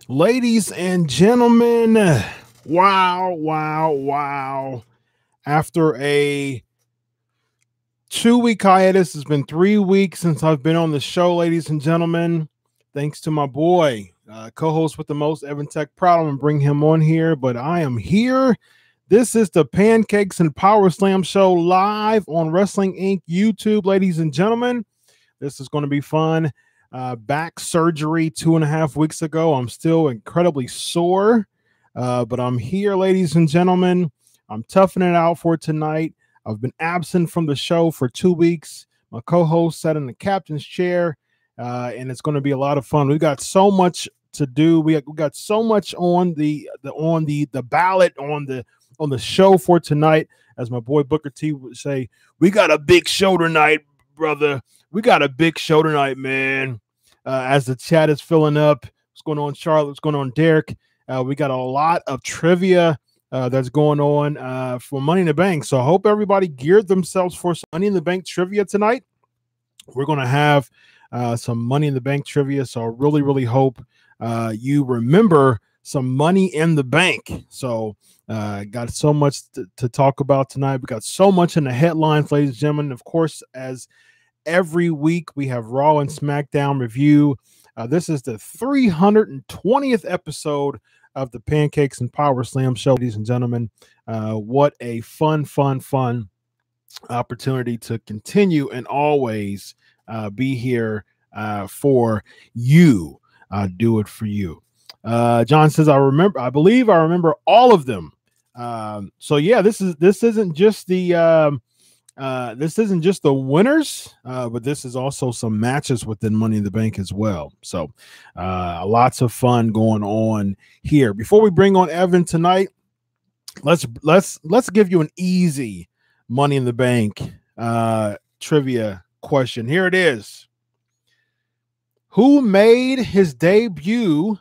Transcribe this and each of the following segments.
Ladies and gentlemen, wow. After a 2-week hiatus, it's been 3 weeks since I've been on the show, ladies and gentlemen. Thanks to my boy, co-host with the most, Evan Tech Proud. I'm going to bring him on here, but I am here. This is the Pancakes and Powerslam show live on Wrestling Inc. YouTube, ladies and gentlemen. This is going to be fun. Back surgery 2.5 weeks ago. I'm still incredibly sore, but I'm here, ladies and gentlemen. I'm toughing it out for tonight. I've been absent from the show for 2 weeks. My co-host sat in the captain's chair, and it's going to be a lot of fun. We got so much to do. We got so much on the ballot on the show for tonight. As my boy Booker T would say, we got a big show tonight, brother. We got a big show tonight, man. As the chat is filling up, what's going on, Charlotte? What's going on, Derek? We got a lot of trivia that's going on for Money in the Bank. So I hope everybody geared themselves for some Money in the Bank trivia tonight. We're going to have some Money in the Bank trivia. So I really hope you remember some Money in the Bank. So got so much to talk about tonight. We got so much in the headlines, ladies and gentlemen. Of course, as every week we have Raw and SmackDown review. This is the 320th episode of the Pancakes and Powerslam show, ladies and gentlemen. What a fun opportunity to continue and always be here for you. Do it for you. John says, I believe I remember all of them. So yeah, this isn't just the winners, but this is also some matches within Money in the Bank as well. So lots of fun going on here. Before we bring on Evan tonight, let's give you an easy Money in the Bank trivia question. Here it is. Who made his debut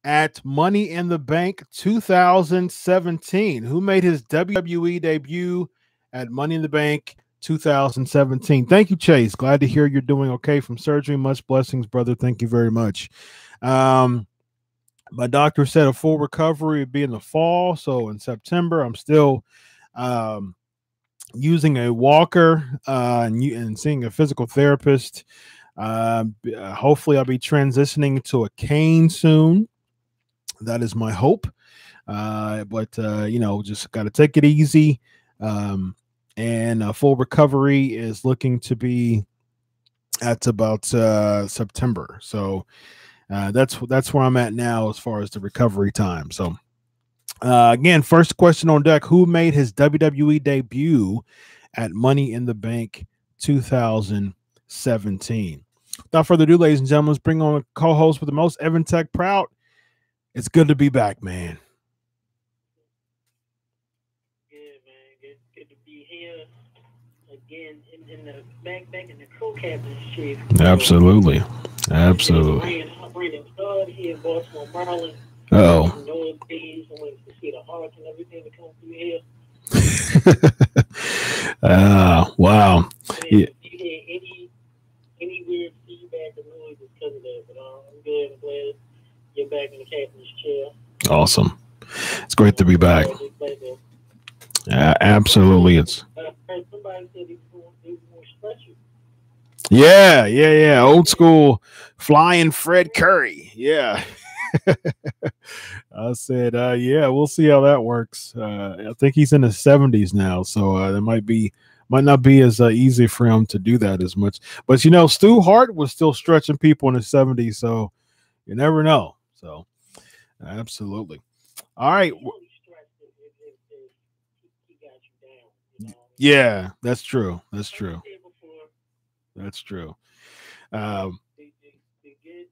at Money in the Bank 2017? Who made his WWE debut at Money in the Bank 2017? Thank you, Chase. Glad to hear you're doing okay from surgery. Much blessings, brother. Thank you very much. My doctor said a full recovery would be in the fall. So in September, I'm still using a walker and seeing a physical therapist. Hopefully I'll be transitioning to a cane soon. That is my hope. But just got to take it easy. And a full recovery is looking to be at about September. So that's where I'm at now as far as the recovery time. So again, first question on deck: who made his WWE debut at Money in the Bank 2017? Without further ado, ladies and gentlemen, let's bring on a co-host with the most, Evan Tech Proud. It's good to be back, man. Again in the back in the co-captain's chief. Absolutely. Brandon Todd here in Baltimore, Maryland. Oh. Noah Days, I went to see the arc and everything that comes through here. Wow. If you hear any weird feedback or noise, it's because of that. But I'm good. I'm glad you're back in the captain's chair. Awesome. It's great to be back. Absolutely. It's somebody said they were stretching. Yeah. Old school flying Fred Curry. Yeah. I said, yeah, we'll see how that works. I think he's in his 70s now, so that might not be as easy for him to do that as much. But Stu Hart was still stretching people in his 70s, so you never know. So absolutely. All right. Yeah, that's true. They get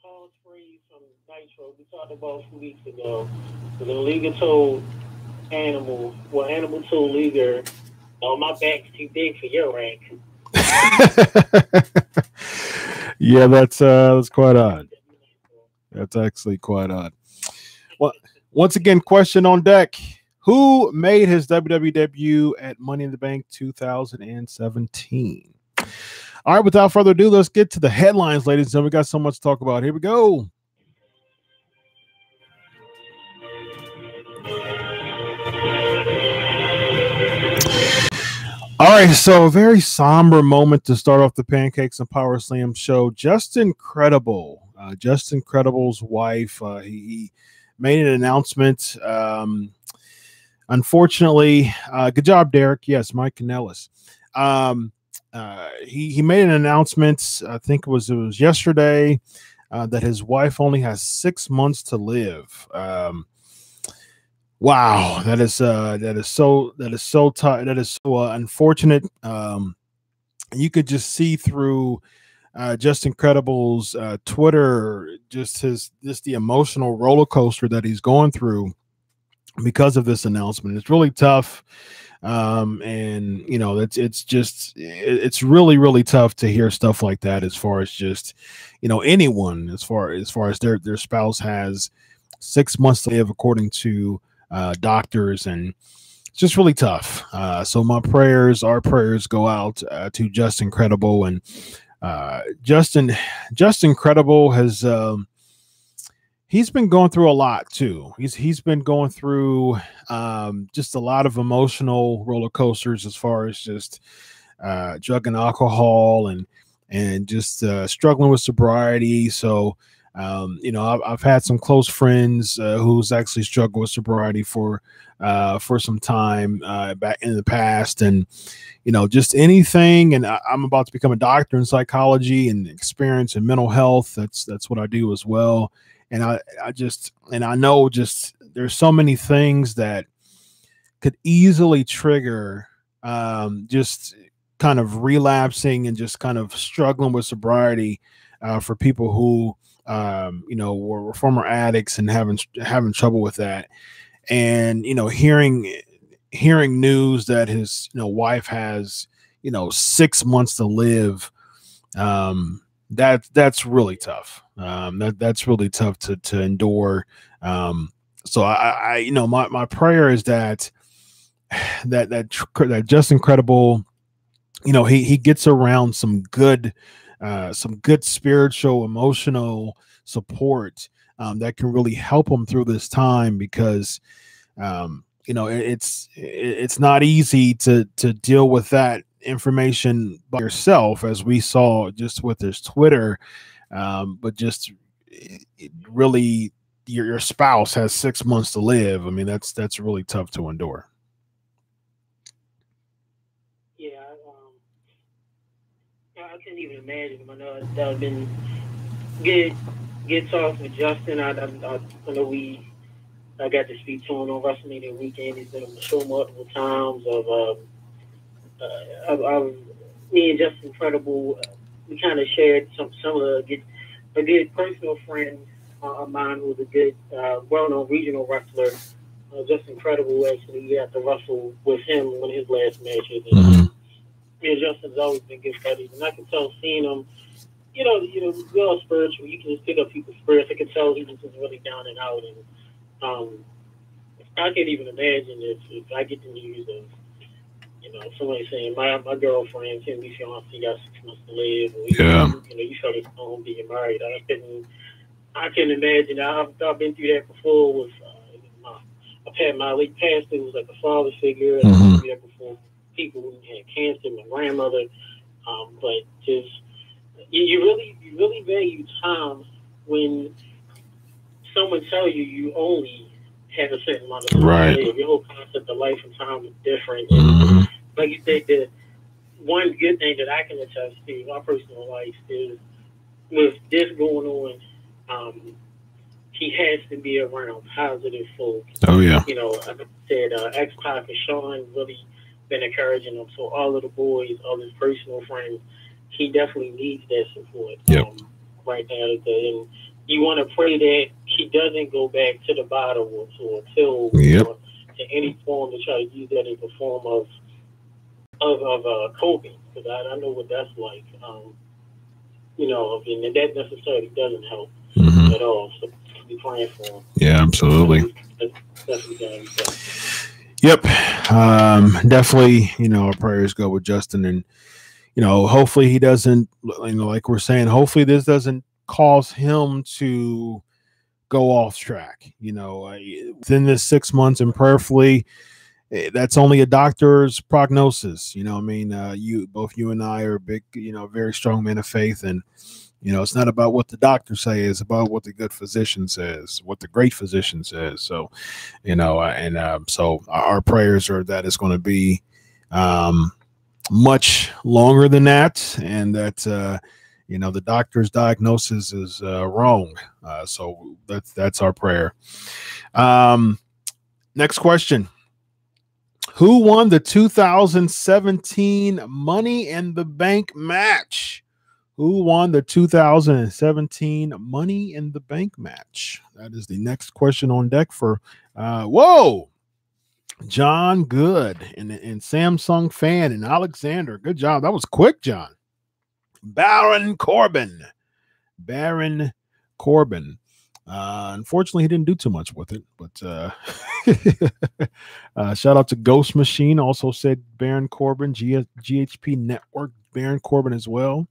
pause free from Nitro. We talked about a few weeks ago. So the league told Animal told Liga, "Oh, my back's too big for your rank." Yeah, that's quite odd. That's actually quite odd. Well, once again, question on deck: who made his WWE debut at Money in the Bank 2017? All right, without further ado, let's get to the headlines, ladies and gentlemen. We got so much to talk about. Here we go. All right, so a very somber moment to start off the Pancakes and Powerslam show. Justin Credible, Justin Credible's wife, he made an announcement. Unfortunately, good job, Derek. Yes, Mike Canellis. He made an announcement. I think it was yesterday that his wife only has 6 months to live. Wow, that is so unfortunate. You could just see through Justin Credible's Twitter, just the emotional roller coaster that he's going through because of this announcement. It's really tough. And you know, it's really, really tough to hear stuff like that, as far as just, you know, anyone, as far as their spouse has 6 months to live, according to doctors, and it's just really tough. So our prayers go out to Justin Credible. And Justin Credible has he's been going through a lot too. He's been going through just a lot of emotional roller coasters, as far as just drug and alcohol, and just struggling with sobriety. So you know, I've had some close friends who's actually struggled with sobriety for some time back in the past, and you know, just anything. And I'm about to become a doctor in psychology and experience in mental health. That's what I do as well. And I know just there's so many things that could easily trigger just kind of relapsing and just kind of struggling with sobriety for people who you know, were former addicts and having trouble with that. And you know, hearing news that his, you know, wife has, you know, 6 months to live, that's really tough. That's really tough to endure. So I you know, my prayer is that Justin Credible, you know, he gets around some good spiritual, emotional support that can really help him through this time, because you know, it's not easy to deal with that information by yourself, as we saw just with his Twitter. But just really, your spouse has 6 months to live. I mean, that's really tough to endure. Yeah, I couldn't even imagine. I know that would have been good talk with Justin. I know I got to speak to him on WrestleMania weekend. He's been on the show multiple times. Me and Justin Credible, we kind of shared some of a good personal friend of mine who was a good well-known regional wrestler. Justin Credible actually got to wrestle with him one of his last matches. And me and Justin's always been good buddies, and I can tell seeing him, you know, we're all spiritual. You can just pick up people's spirits. I can tell he was just really down and out. And I can't even imagine if I get the news of, you know, somebody saying my girlfriend, Tim, we fiancé, got 6 months to live. And you know, you felt his home being married. I couldn't imagine. I've been through that before with I've had my late pastor who was like a father figure. I've been through that before. People who had cancer, my grandmother. But just you really value time when someone tells you only have a certain amount of time to live. Your whole concept of life and time is different. And like you said, the one good thing that I can attest to in my personal life is, with this going on, he has to be around positive folks. Oh yeah. You know, like I said, X-Pac and Sean really been encouraging him. So all of the boys, all his personal friends, he definitely needs that support right now. And you want to pray that he doesn't go back to the bottom or to a pill or to any form to try to use that as a form of coping, because I know what that's like. You know, and that necessarily doesn't help at all. So be praying for him. Yeah, absolutely. Definitely. Yep. Definitely, you know, our prayers go with Justin. And, hopefully he doesn't, like we're saying, hopefully this doesn't cause him to go off track, within this 6 months, and prayerfully that's only a doctor's prognosis. I mean, both you and I are big, very strong men of faith, and it's not about what the doctor says, it's about what the good physician says, what the great physician says. So, so our prayers are that it's going to be much longer than that, and that the doctor's diagnosis is wrong. So that's our prayer. Next question. Who won the 2017 Money in the Bank match? Who won the 2017 Money in the Bank match? That is the next question on deck for John Good and Samsung Fan and Alexander. Good job. That was quick, John. Baron Corbin. Unfortunately, he didn't do too much with it, but shout out to Ghost Machine. Also said Baron Corbin, GHP Network, Baron Corbin as well.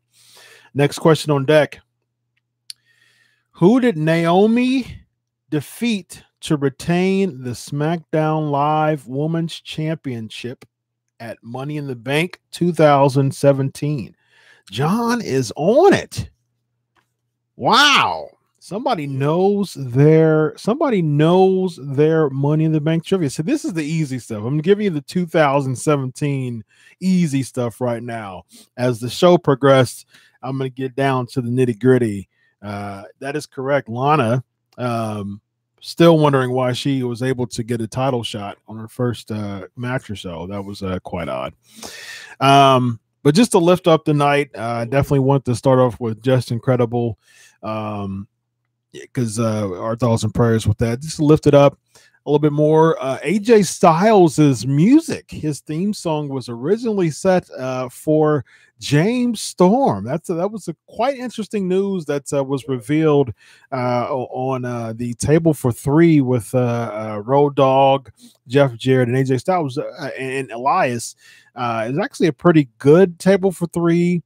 Next question on deck. Who did Naomi defeat to retain the SmackDown Live Women's Championship at Money in the Bank 2017? John is on it. Wow. Somebody knows their Money in the Bank trivia. So this is the easy stuff. I'm giving you the 2017 easy stuff right now. As the show progressed, I'm going to get down to the nitty gritty. That is correct. Lana, still wondering why she was able to get a title shot on her first match or so. That was quite odd. But just to lift up the night, definitely want to start off with Just Incredible. Because our thoughts and prayers with that. Just to lift it up a little bit more. AJ Styles' music, his theme song was originally set for James Storm. That was a quite interesting news that was revealed on the Table for Three with Road Dogg, Jeff Jarrett, and AJ Styles and Elias. It's actually a pretty good Table for Three.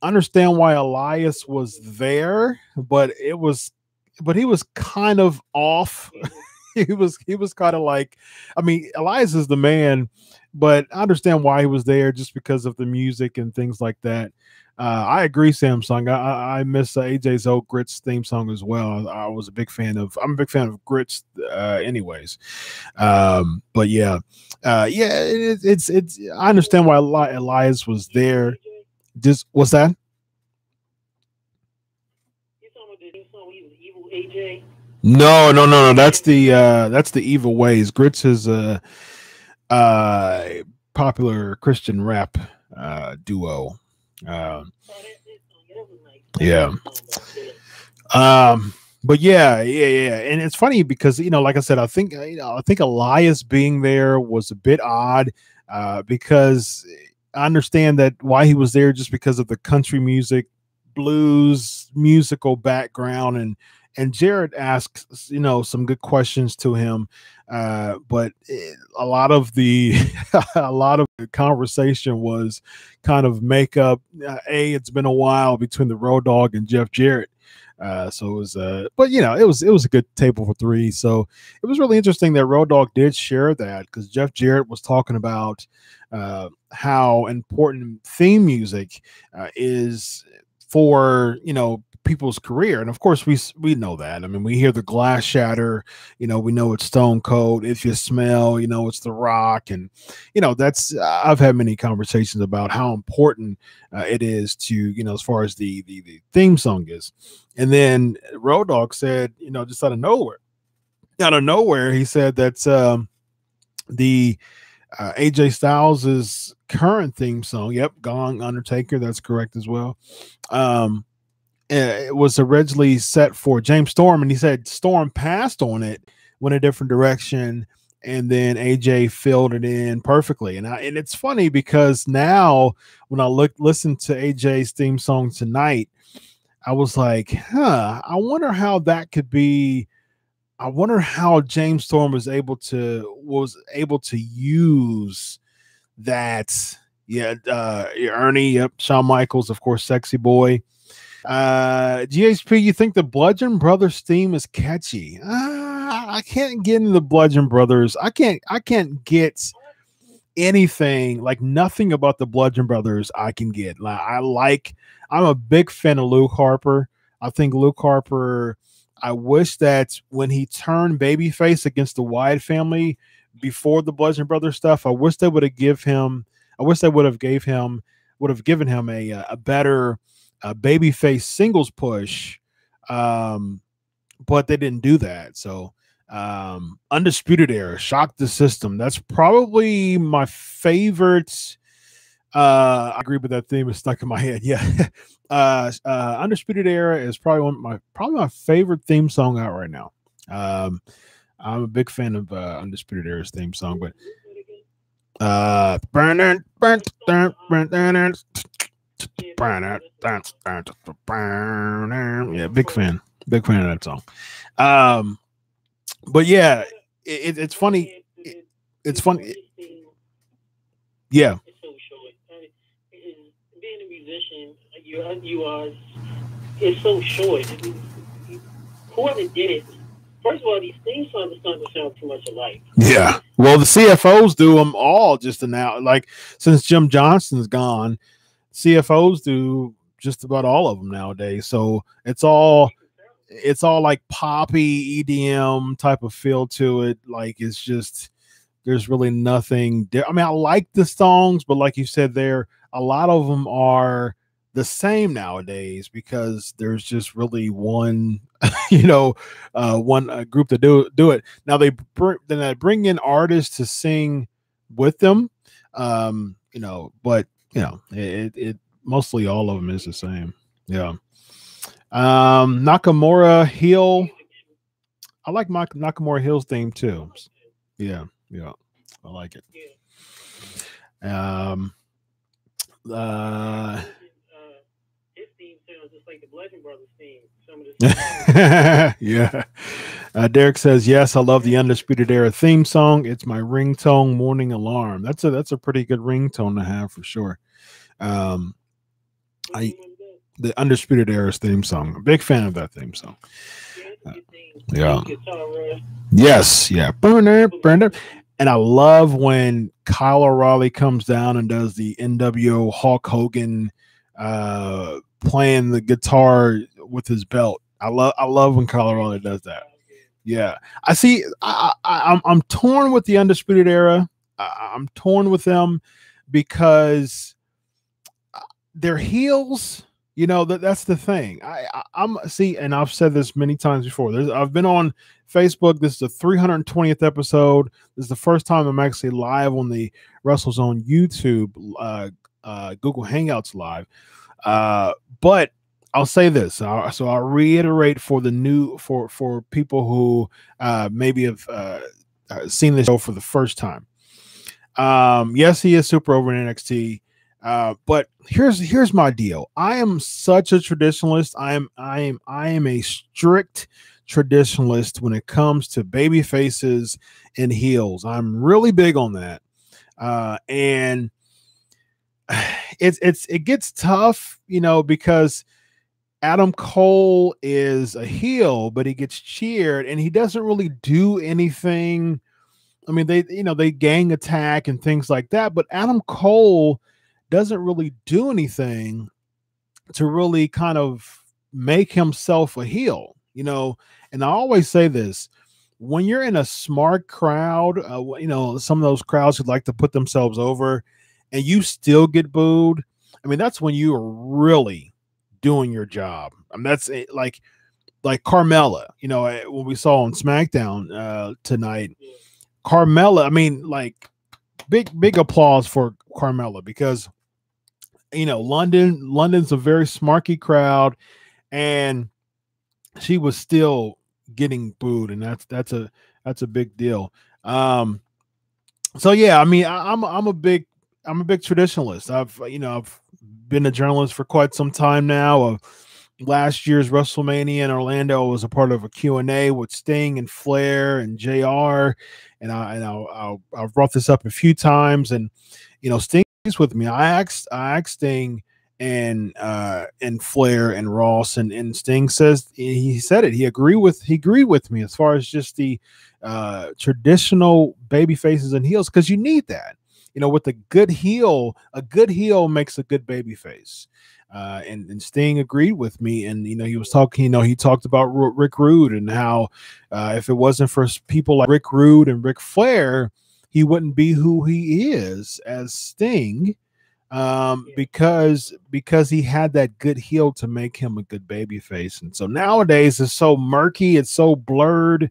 Understand why Elias was there, but he was kind of off. he was kind of like, I mean, Elias is the man, but I understand why he was there, just because of the music and things like that. I agree, Samsung. I miss AJ's old Grits theme song as well. I'm a big fan of Grits, anyways. But yeah, it's. I understand why Elias was there. Just what's that? No. That's the Evil Ways. Grits is a popular Christian rap duo. Yeah. But yeah. And it's funny because, like I said, I think Elias being there was a bit odd because I understand that why he was there, just because of the country music, blues musical background, and Jarrett asks, some good questions to him. But a lot of the conversation was kind of make up. It's been a while between the Road Dogg and Jeff Jarrett. So it was, but it was a good Table for Three. So it was really interesting that Road Dogg did share that, because Jeff Jarrett was talking about how important theme music is for people's career. And of course we know that. I mean, we hear the glass shatter, we know it's Stone Cold. If You Smell, it's The Rock. And that's I've had many conversations about how important it is to, as far as the theme song is. And then Road Dogg said, just out of nowhere, he said that the AJ Styles' current theme song, Gone Undertaker, that's correct as well, it was originally set for James Storm, and he said Storm passed on it, went a different direction, and then AJ filled it in perfectly. And it's funny because now when I listen to AJ's theme song tonight, I was like, I wonder how that could be. I wonder how James Storm was able to use that Yeah, Ernie, yep, Shawn Michaels, of course, Sexy Boy. GHP, you think the Bludgeon Brothers theme is catchy? I can't get into the Bludgeon Brothers. I can't get anything, like nothing about the Bludgeon Brothers I can get. I'm a big fan of Luke Harper. I think Luke Harper, I wish that when he turned babyface against the Wyatt family before the Bludgeon Brothers stuff, I wish they would have given him a better babyface singles push. But they didn't do that. So Undisputed Era, Shock the System. That's probably my favorite. I agree with that theme. It's stuck in my head. Yeah. Undisputed Era is probably my favorite theme song out right now. I'm a big fan of Undisputed Era's theme song, but yeah, big fan of that song. But yeah, it's funny. It's funny. Yeah. It's so short. Being a musician, you are. It's so short. Whoever did it. First of all, these theme songs are starting to sound too much alike. Yeah. Well, the CFOs do them all just now. Like since Jim Johnston's gone, CFOs do just about all of them nowadays. So it's all like poppy EDM type of feel to it. Like it's just there's really nothing. I mean, I like the songs, but like you said, a lot of them are the same nowadays because there's just really one, one group to do it. Now they bring in artists to sing with them, but it mostly all of them is the same. Yeah. Nakamura heel. I like Nakamura Hill's theme too. Yeah, I like it. His theme sounds just like the Bludgeon Brothers theme. Some of the yeah. Derek says yes. I love the Undisputed Era theme song. It's my ringtone morning alarm. That's a pretty good ringtone to have for sure. The Undisputed Era's theme song. I'm a big fan of that theme song. Yeah. Yes. Yeah. Burn it. And I love when Kyle O'Reilly comes down and does the NWO Hulk Hogan playing the guitar with his belt. I love when Kyle O'Reilly does that. Yeah. I see. I'm torn with the Undisputed Era. I'm torn with them because they're heels. That's the thing. I'm and I've said this many times before. I've been on Facebook. This is the 320th episode. This is the first time I'm actually live on the WrestleZone YouTube, Google Hangouts live. But I'll say this. So I'll reiterate for for people who maybe have seen this show for the first time. Yes, he is super over in NXT. But here's my deal. I am such a traditionalist. I am a strict traditionalist when it comes to baby faces and heels. I'm really big on that. And it gets tough, because Adam Cole is a heel, but he gets cheered and he doesn't really do anything. I mean, they gang attack and things like that, but Adam Cole doesn't really do anything to really kind of make himself a heel, and I always say this, when you're in a smart crowd, some of those crowds who like to put themselves over and you still get booed. I mean, that's when you are really doing your job. I mean, that's like Carmella, when we saw on SmackDown tonight, Carmella, I mean, like big applause for Carmella because London's a very smarky crowd and she was still getting booed, and that's a big deal. So yeah, I mean, I'm a big traditionalist. I've been a journalist for quite some time now. Last year's WrestleMania in Orlando, I was a part of a Q&A with Sting and Flair and JR, and I've brought this up a few times, and Sting with me. I asked Sting and Flair and Ross, and Sting says he said it. He agreed with me as far as just the traditional baby faces and heels, because you need that. With a good heel makes a good baby face. And Sting agreed with me, and he was talking. He talked about Rick Rude and how if it wasn't for people like Rick Rude and Ric Flair, he wouldn't be who he is as Sting, because he had that good heel to make him a good baby face. And so nowadays it's so murky, it's so blurred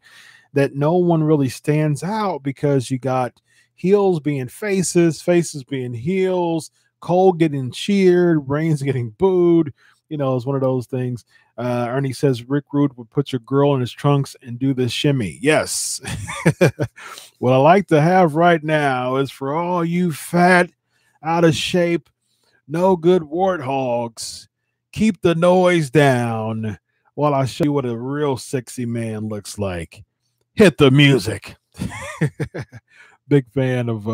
that no one really stands out, because you got heels being faces, faces being heels, Cole getting cheered, Reigns getting booed. It's one of those things. Ernie says Rick Rude would put your girl in his trunks and do the shimmy. Yes. What I like to have right now is for all you fat, out of shape, no good warthogs, keep the noise down while I show you what a real sexy man looks like. Hit the music. Big fan of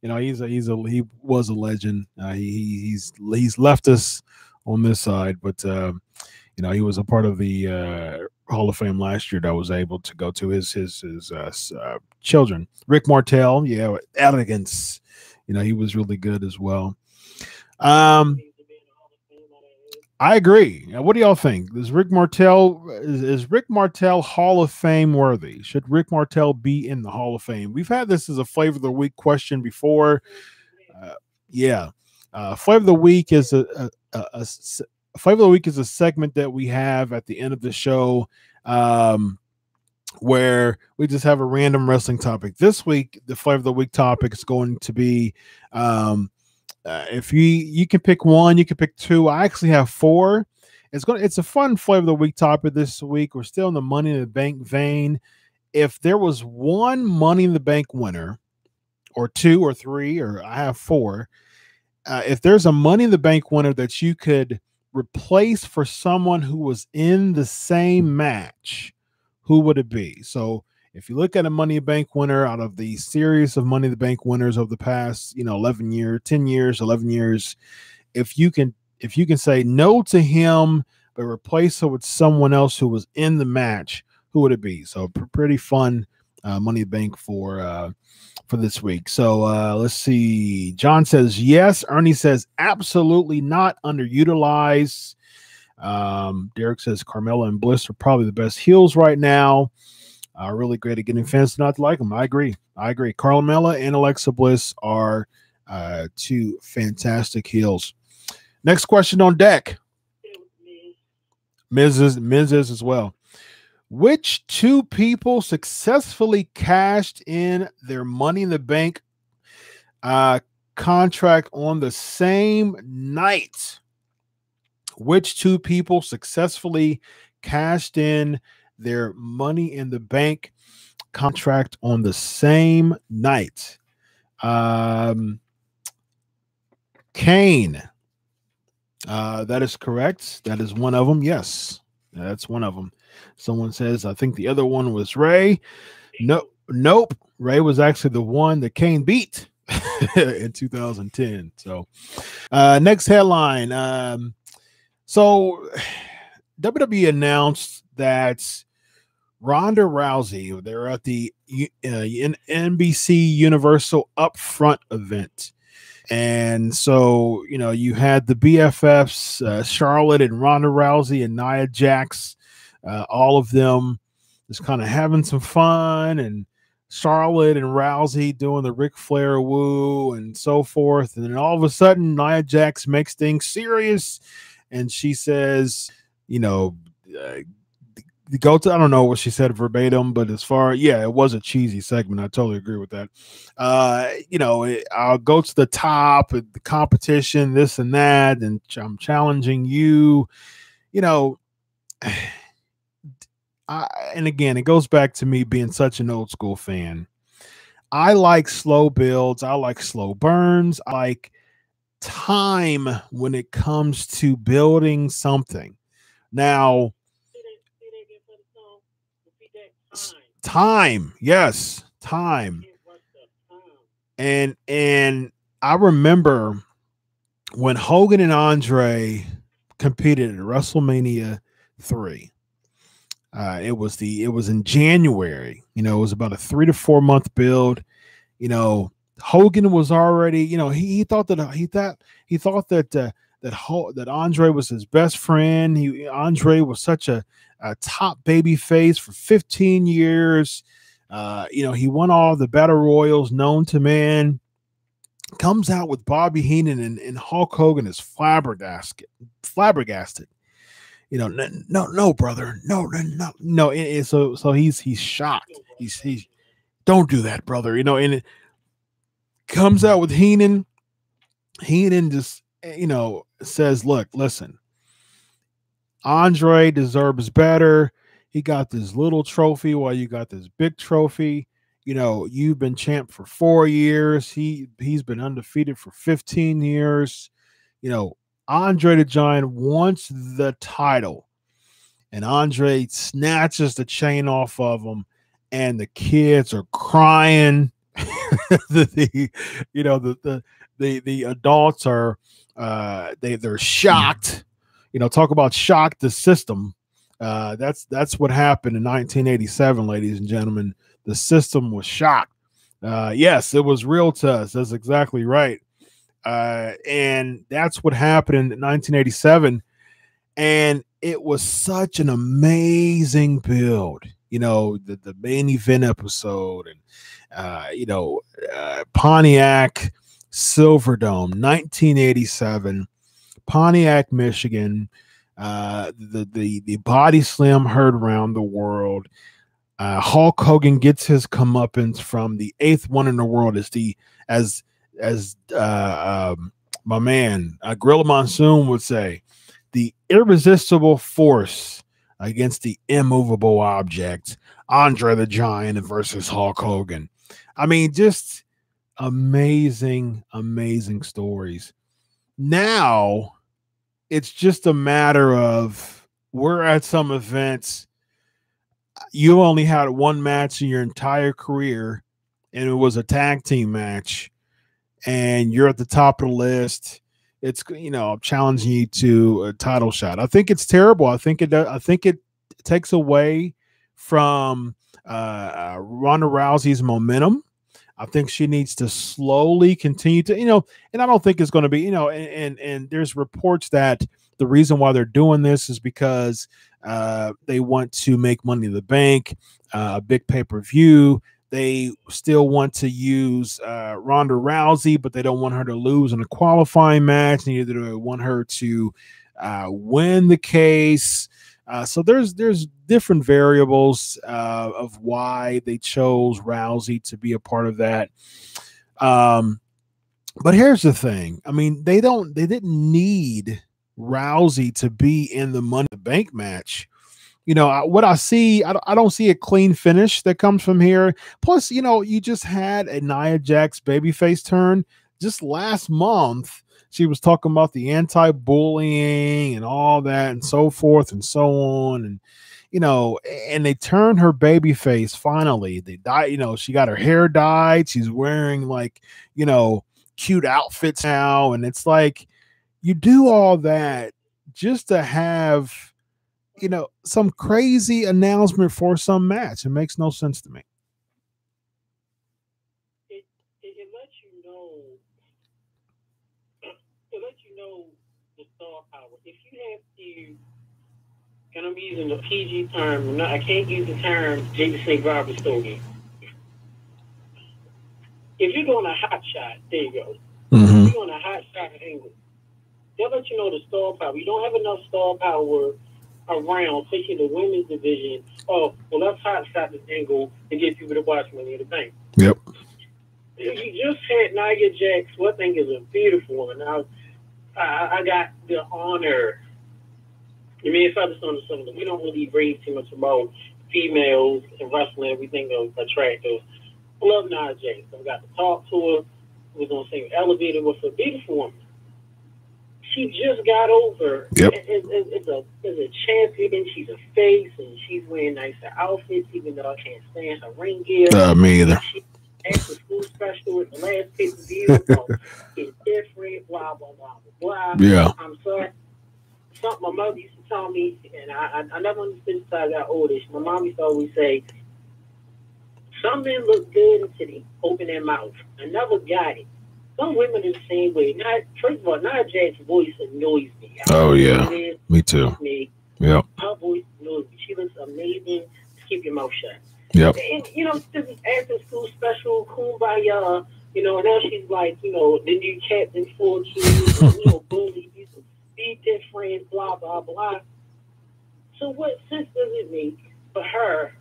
he was a legend. He's left us on this side, but he was a part of the Hall of Fame last year that was able to go to his children. Rick Martel, elegance. He was really good as well. I agree. What do y'all think? Is Rick Martel Hall of Fame worthy? Should Rick Martel be in the Hall of Fame? We've had this as a Flavor of the Week question before. Flavor of the Week is a Flavor of the Week is a segment that we have at the end of the show, where we just have a random wrestling topic. This week, the Flavor of the Week topic is going to be if you can pick one, you can pick two. I actually have four. It's a fun Flavor of the Week topic this week. We're still in the Money in the Bank vein. If there was one Money in the Bank winner, or two or three, or I have four, if there's a Money in the Bank winner that you could replace for someone who was in the same match, who would it be? So if you look at a Money in the Bank winner out of the series of Money in the Bank winners of the past, 11 years, 10 years, 11 years, if you can say no to him, but replace it with someone else who was in the match, who would it be? So pretty fun Money in the Bank for this week. So let's see. John says yes. Ernie says absolutely not, underutilized. Derek says Carmella and Bliss are probably the best heels right now. Really great at getting fans to not like them. I agree. Carmella and Alexa Bliss are two fantastic heels. Next question on deck. Miz is as well. Which two people successfully cashed in their Money in the Bank contract on the same night? Which two people successfully cashed in their Money in the Bank contract on the same night? Kane. That is correct. That is one of them. Yes, that's one of them. Someone says, I think the other one was Ray. Nope. Ray was actually the one that Kane beat in 2010. So next headline. So WWE announced that Ronda Rousey, they're at the NBC Universal Upfront event. And so, you had the BFFs, Charlotte and Ronda Rousey and Nia Jax, all of them just kind of having some fun, and Charlotte and Rousey doing the Ric Flair woo and so forth. And then all of a sudden, Nia Jax makes things serious, and she says, go to, I don't know what she said verbatim, but it was a cheesy segment. I totally agree with that. I'll go to the top, the competition, this and that, and I'm challenging you, and again, it goes back to me being such an old school fan. I like slow builds. I like slow burns. I like time when it comes to building something. Now, time, yes, time. And I remember when Hogan and Andre competed at WrestleMania 3. It was in January. You know, it was about a 3 to 4 month build. You know, Hogan was already, you know, he thought that that Andre was his best friend. Andre was such a top baby face for 15 years. You know, he won all the battle royals known to man. Comes out with Bobby Heenan and Hulk Hogan is flabbergasted. You know, no, brother, no. So he's shocked. He's don't do that, brother. You know, and it comes out with Heenan. Heenan just, you know, says, look, listen, Andre deserves better. He got this little trophy while you got this big trophy. You know, you've been champ for 4 years. He's been undefeated for 15 years. You know, Andre the Giant wants the title. And Andre snatches the chain off of him, and the kids are crying. The adults are they're shocked. You know, talk about shock the system. That's what happened in 1987, ladies and gentlemen. The system was shocked. Yes, it was real to us. That's exactly right. And that's what happened in 1987. And it was such an amazing build. You know, the main event episode and, you know, Pontiac Silverdome, 1987, Pontiac, Michigan. The body slam heard around the world. Hulk Hogan gets his comeuppance from the 8th one in the world as my man Gorilla Monsoon would say, the irresistible force against the immovable object, Andre the Giant versus Hulk Hogan. I mean, just amazing stories. Now it's just a matter of, we're at some events, you only had one match in your entire career, and it was a tag team match, and you're at the top of the list. It's, you know, challenging you to a title shot. I think it's terrible. I think it takes away from Ronda Rousey's momentum. I think she needs to slowly continue to, you know, and I don't think it's going to be, you know, and there's reports that the reason why they're doing this is because they want to make Money in the Bank, a big pay-per-view. They still want to use Ronda Rousey, but they don't want her to lose in a qualifying match. Neither do they want her to win the case. So there's different variables of why they chose Rousey to be a part of that. But here's the thing. I mean, they didn't need Rousey to be in the Money in the Bank match. You know, what I see, I don't see a clean finish that comes from here. Plus, you know, you just had a Nia Jax babyface turn just last month. She was talking about the anti-bullying and all that and so forth and so on. And, you know, and they turned her babyface finally. They dyed, you know, she got her hair dyed. She's wearing, like, you know, cute outfits now. And it's like, you do all that just to have, you know, some crazy announcement for some match. It makes no sense to me. It lets you know. It lets you know the star power. If you have to, and I'm using the PG term. I can't use the term Jake Snake Robert Stogie. If you're doing a hot shot, there you go. Mm-hmm. If you're doing a hot shot angle, they'll let you know the star power. You don't have enough star power around, especially the women's division. Oh, well, let's hot shot this angle and get people to watch Money in the Bank. Yep. You just had Nia Jax, who I think is a beautiful woman. I got the honor. I mean, it's not something we don't really rave too much about females in wrestling. We think of attractive. I love Nia Jax. I got to talk to her. We was on the same elevator with a beautiful woman. She just got over. Yep. It's a champion. She's a face, and she's wearing nicer outfits, even though I can't stand her ring gear. Me either. She's after school special at the last pay-per-view. It's different, blah, blah, blah, blah, blah. Yeah. I'm sorry. Something my mother used to tell me, and I never understood until I got older. My mom used to always say, some men look good until they open their mouth. I never got it. Some women are the same way. First of all, Nia Jax's voice annoys me. Oh, yeah. Me too. Yeah. Her voice annoys me. She looks amazing. Just keep your mouth shut. Yep. And, this is after school special, kumbaya, and now she's like, the new captain for kids, boom, be different, blah, blah, blah. So what sense does it make for her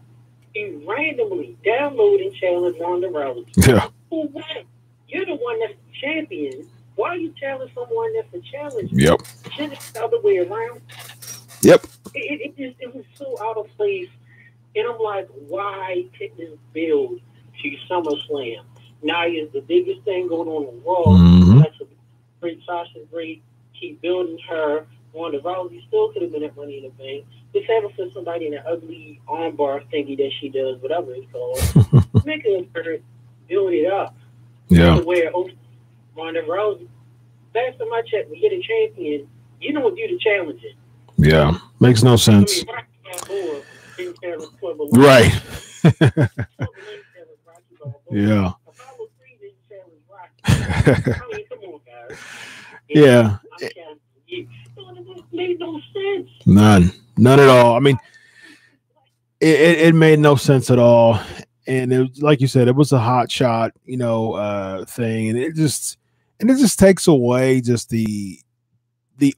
to randomly download and challenge Ronda Rousey? Yeah. For what? You're the one that's the champion. Why are you challenging someone that's the challenger? Yep. Shouldn't it the other way around? Yep. It was so out of place. And I'm like, why take this build to SummerSlam? Nia is the biggest thing going on in the world. Mm-hmm. That's a great. Sasha's great. Keep building her. Ronda Rousey still could have been at Money in the Bank. Just have her for somebody in an ugly armbar thingy that she does, whatever it's called. Make her build it up. Yeah. Where Ronda Rousey, last time I checked, when you're the champion, you don't do the challenging. Yeah. Makes no sense. Right. Yeah. Yeah. It made no sense. None at all. I mean, it made no sense at all. And it was, like you said, it was a hot shot, thing. And it just takes away just the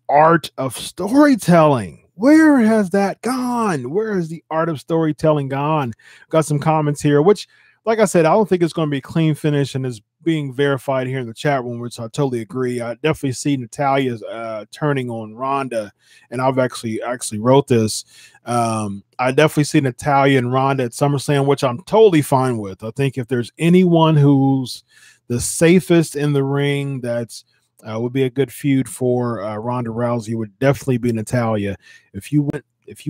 art of storytelling. Where has that gone? Where has the art of storytelling gone? Got some comments here, which, like I said, I don't think it's going to be a clean finish, and is being verified here in the chat room, which I totally agree. I definitely see Natalia's turning on Ronda, and I've actually wrote this. I definitely see Natalya and Ronda at SummerSlam, which I'm totally fine with. I think if there's anyone who's the safest in the ring, that's would be a good feud for Ronda Rousey, would definitely be Natalya. If you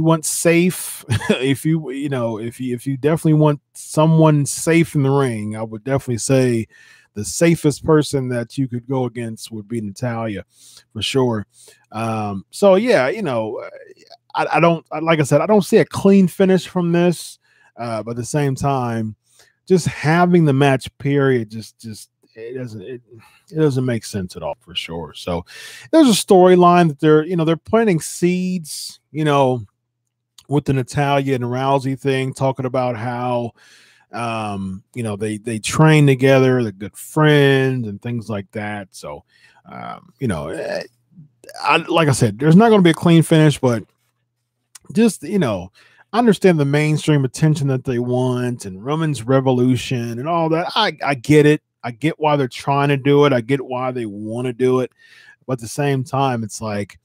want safe, if you definitely want someone safe in the ring, I would definitely say the safest person that you could go against would be Natalya for sure. So yeah, I don't, like I said, I don't see a clean finish from this, but at the same time, just having the match period just it doesn't make sense at all for sure. So there's a storyline that they're planting seeds, with the Natalya and Rousey thing, talking about how they train together, they're good friends and things like that. So like I said, there's not going to be a clean finish, but just I understand the mainstream attention that they want and Roman's revolution and all that. I get it. I get why they're trying to do it. I get why they want to do it. But at the same time, it's like,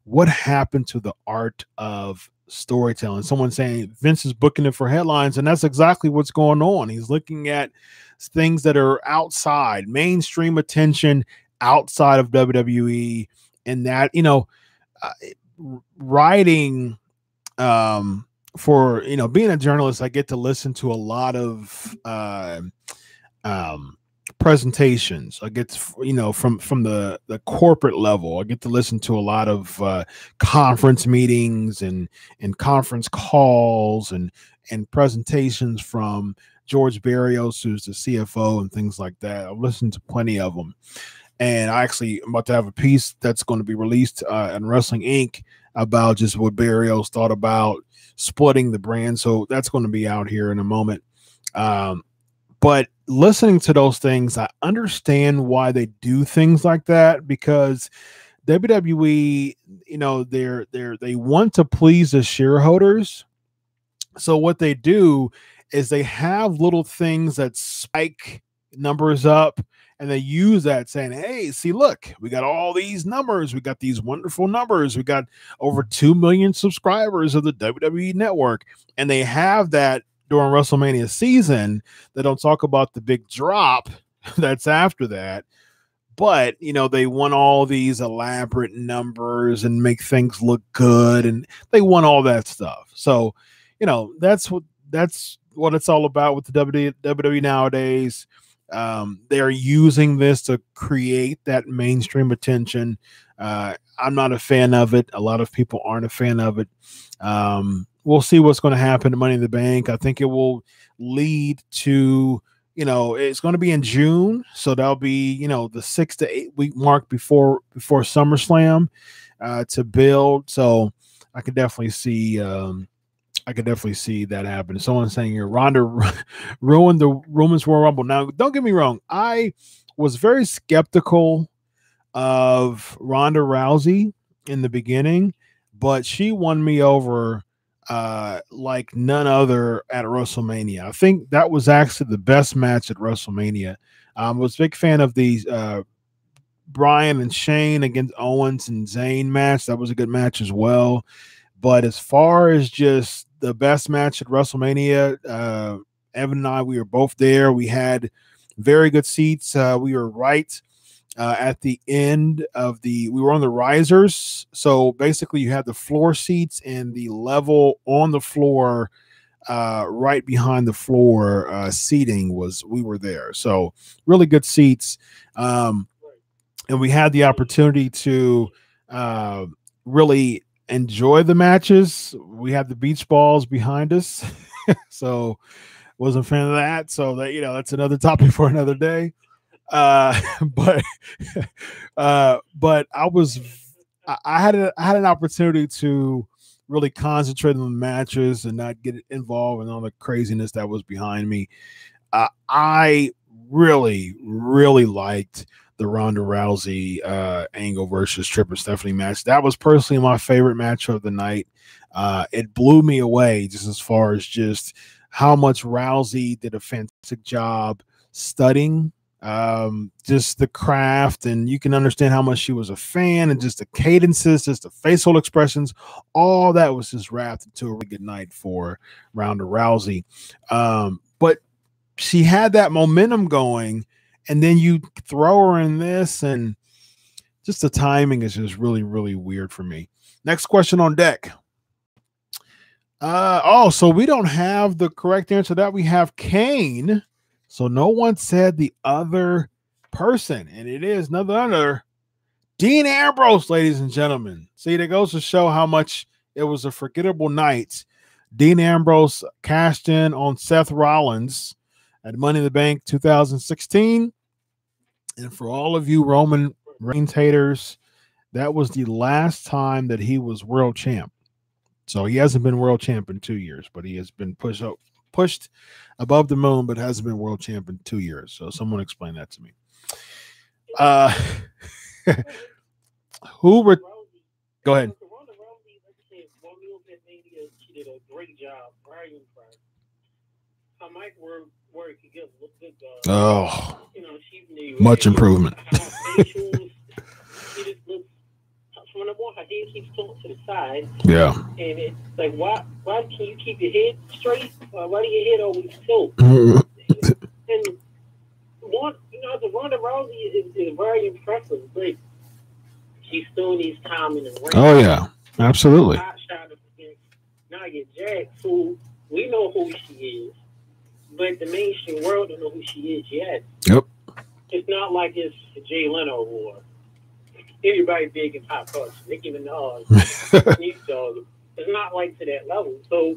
what happened to the art of storytelling? Someone saying Vince is booking it for headlines, and that's exactly what's going on. He's looking at things that are outside mainstream attention, outside of WWE, and that writing for being a journalist, I get to listen to a lot of presentations. I get from the corporate level. I get to listen to a lot of conference meetings and conference calls and presentations from George Barrios, who's the CFO, and things like that. I've listened to plenty of them, and I'm about to have a piece that's going to be released in Wrestling Inc. about just what Barrios thought about splitting the brand. So that's going to be out here in a moment. But listening to those things, I understand why they do things like that, because WWE, they want to please the shareholders. So what they do is they have little things that spike numbers up, and they use that saying, hey, see, look, we got all these numbers. We got these wonderful numbers. We got over 2 million subscribers of the WWE network. And they have that during WrestleMania season. They don't talk about the big drop that's after that, but they want all these elaborate numbers and make things look good, and they want all that stuff. So that's what it's all about with the WWE nowadays. they're using this to create that mainstream attention. I'm not a fan of it. A lot of people aren't a fan of it. We'll see what's going to happen to Money in the Bank. I think it will lead to, it's going to be in June. So that'll be, the 6 to 8 week mark before SummerSlam to build. So I could definitely see that happen. Someone's saying here, Ronda ruined the Women's Royal Rumble. Now, don't get me wrong. I was very skeptical of Ronda Rousey in the beginning, but she won me over like none other at WrestleMania. I think that was actually the best match at WrestleMania. I was a big fan of these Bryan and Shane against Owens and Zayn match. That was a good match as well. But as far as just the best match at WrestleMania, Evan and I, we were both there. We had very good seats. We were right at the end of we were on the risers. So basically you had the floor seats and the level on the floor, right behind the floor seating we were there. So really good seats. And we had the opportunity to really enjoy the matches. We had the beach balls behind us. So wasn't a fan of that. So that, that's another topic for another day. But I had an opportunity to really concentrate on the matches and not get involved in all the craziness that was behind me. I really, really liked the Ronda Rousey Angle versus Tripp and Stephanie match. That was personally my favorite match of the night. It blew me away just as far as just how much Rousey did a fantastic job studying just the craft, and you can understand how much she was a fan, and just the cadences, just the facial expressions, all that was just wrapped into a really good night for Ronda Rousey. But she had that momentum going, and then you throw her in this, and just the timing is just really, really weird for me. Next question on deck. So we don't have the correct answer to that. We have Kane. So no one said the other person, and it is none other Dean Ambrose, ladies and gentlemen. See, that goes to show how much it was a forgettable night. Dean Ambrose cashed in on Seth Rollins at Money in the Bank 2016. And for all of you Roman Reigns haters, that was the last time that he was world champ. So he hasn't been world champ in 2 years, but he has been pushed above the moon, but hasn't been world champ in 2 years. So someone explain that to me. Go ahead. She did a great job. Very impressed. Her mic work could get a good. Oh, much improvement. She just looks. When I want her head keeps tilted to the side. Yeah. And it's like, why can you keep your head straight? Why do your head always tilt? And the Ronda Rousey is very impressive, but she still needs time in the ring. Oh yeah, absolutely. Nia Jax, who we know who she is, but the mainstream world don't know who she is yet. Yep. It's not like it's Jay Leno or everybody big in pop culture. Nicki Minaj, it's not like to that level. So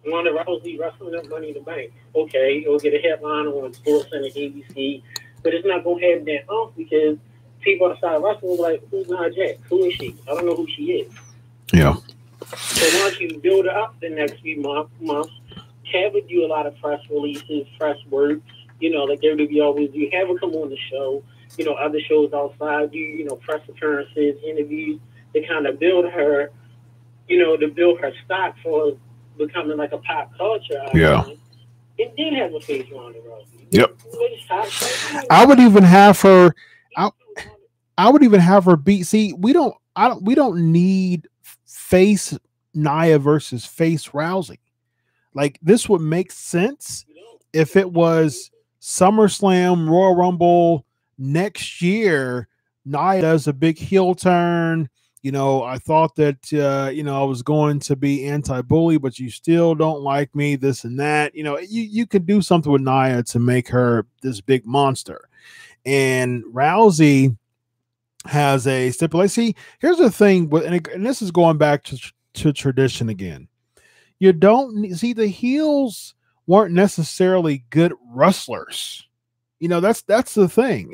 Ronda Rousey wrestling up Money in the Bank. Okay, it'll get a headline on Sports Center, ABC, but it's not gonna have that because people outside wrestling will be like, who's Nia Jax? Who is she? I don't know who she is. Yeah. So once you build her up the next few months, have her do a lot of press releases, press work, like WWE always do. Have her come on the show, other shows outside, do, press appearances, interviews, to kind of build her, to build her stock for becoming like a pop culture icon. Yeah. And then have a face Ronda Rousey. Yep. I would even have her. I would even have her beat. See, we don't need face Nia versus face Rousey. Like, this would make sense if it was SummerSlam, Royal Rumble next year. Nia does a big heel turn, I thought that, I was going to be anti-bully, but you still don't like me, this and that. You could do something with Nia to make her this big monster. And Rousey has a stipulation. See, here's the thing, and this is going back to tradition again. You don't see the heels weren't necessarily good wrestlers. That's the thing.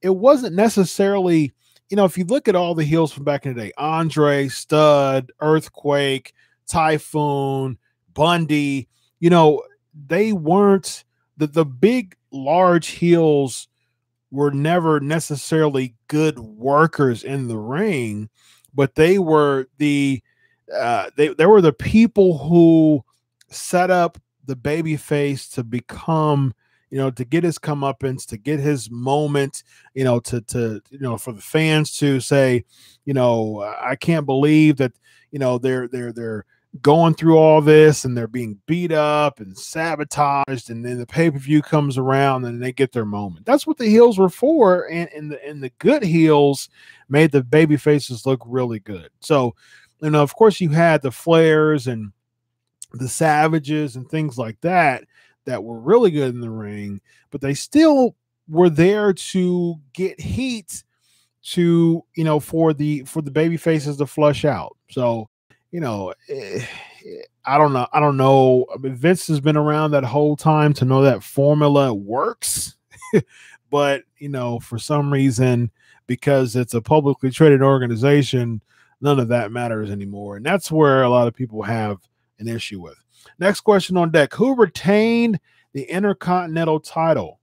It wasn't necessarily, if you look at all the heels from back in the day, Andre, Stud, Earthquake, Typhoon, Bundy, they weren't the big, large heels were never necessarily good workers in the ring, but they were they were the people who set up the babyface to become, to get his comeuppance, to get his moment, to for the fans to say, I can't believe that, they're going through all this and they're being beat up and sabotaged, and then the pay-per-view comes around and they get their moment. That's what the heels were for, and the good heels made the baby faces look really good. So, of course, you had the Flairs and the Savages and things like that were really good in the ring, but they still were there to get heat to, for the baby faces to flush out. So, I don't know. I mean, Vince has been around that whole time to know that formula works, but for some reason, because it's a publicly traded organization, none of that matters anymore. And that's where a lot of people have an issue with. Next question on deck. Who retained the Intercontinental title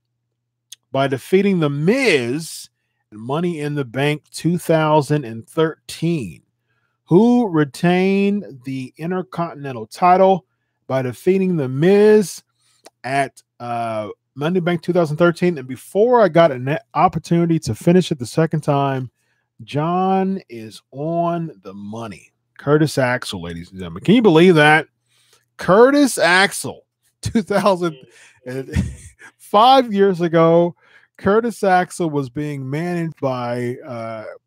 by defeating The Miz in Money in the Bank 2013? Who retained the Intercontinental title by defeating The Miz at Money in the Bank 2013? And before I got an opportunity to finish it the second time, John is on the money. Curtis Axel, ladies and gentlemen. Can you believe that? Curtis Axel, 5 years ago, Curtis Axel was being managed by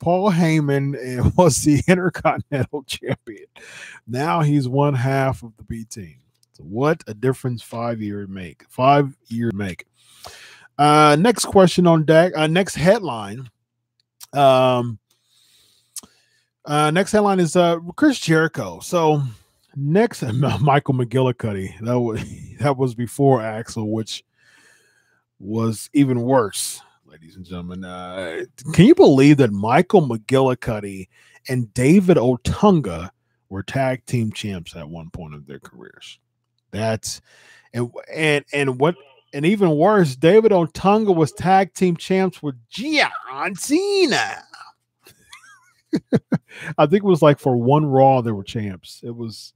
Paul Heyman and was the Intercontinental Champion. Now he's one half of the B team. So what a difference 5 years make. 5 years make. Next question on deck. Next headline. Next headline is Chris Jericho. So next, Michael McGillicuddy. That was before Axel, which was even worse, ladies and gentlemen. Can you believe that Michael McGillicuddy and David Otunga were tag team champs at one point of their careers? That's and even worse, David Otunga was tag team champs with John Cena. I think it was like for one Raw they were champs. It was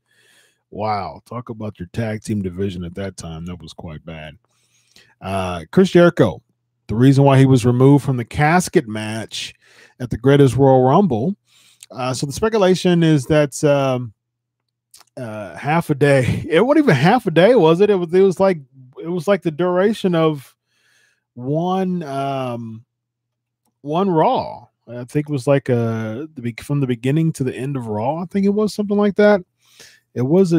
wow. Talk about your tag team division at that time. That was quite bad. Chris Jericho, the reason why he was removed from the casket match at the Greatest Royal Rumble. So the speculation is that half a day. It wasn't even half a day, was it? It was like the duration of one Raw. I think it was like from the beginning to the end of Raw. I think it was something like that. It was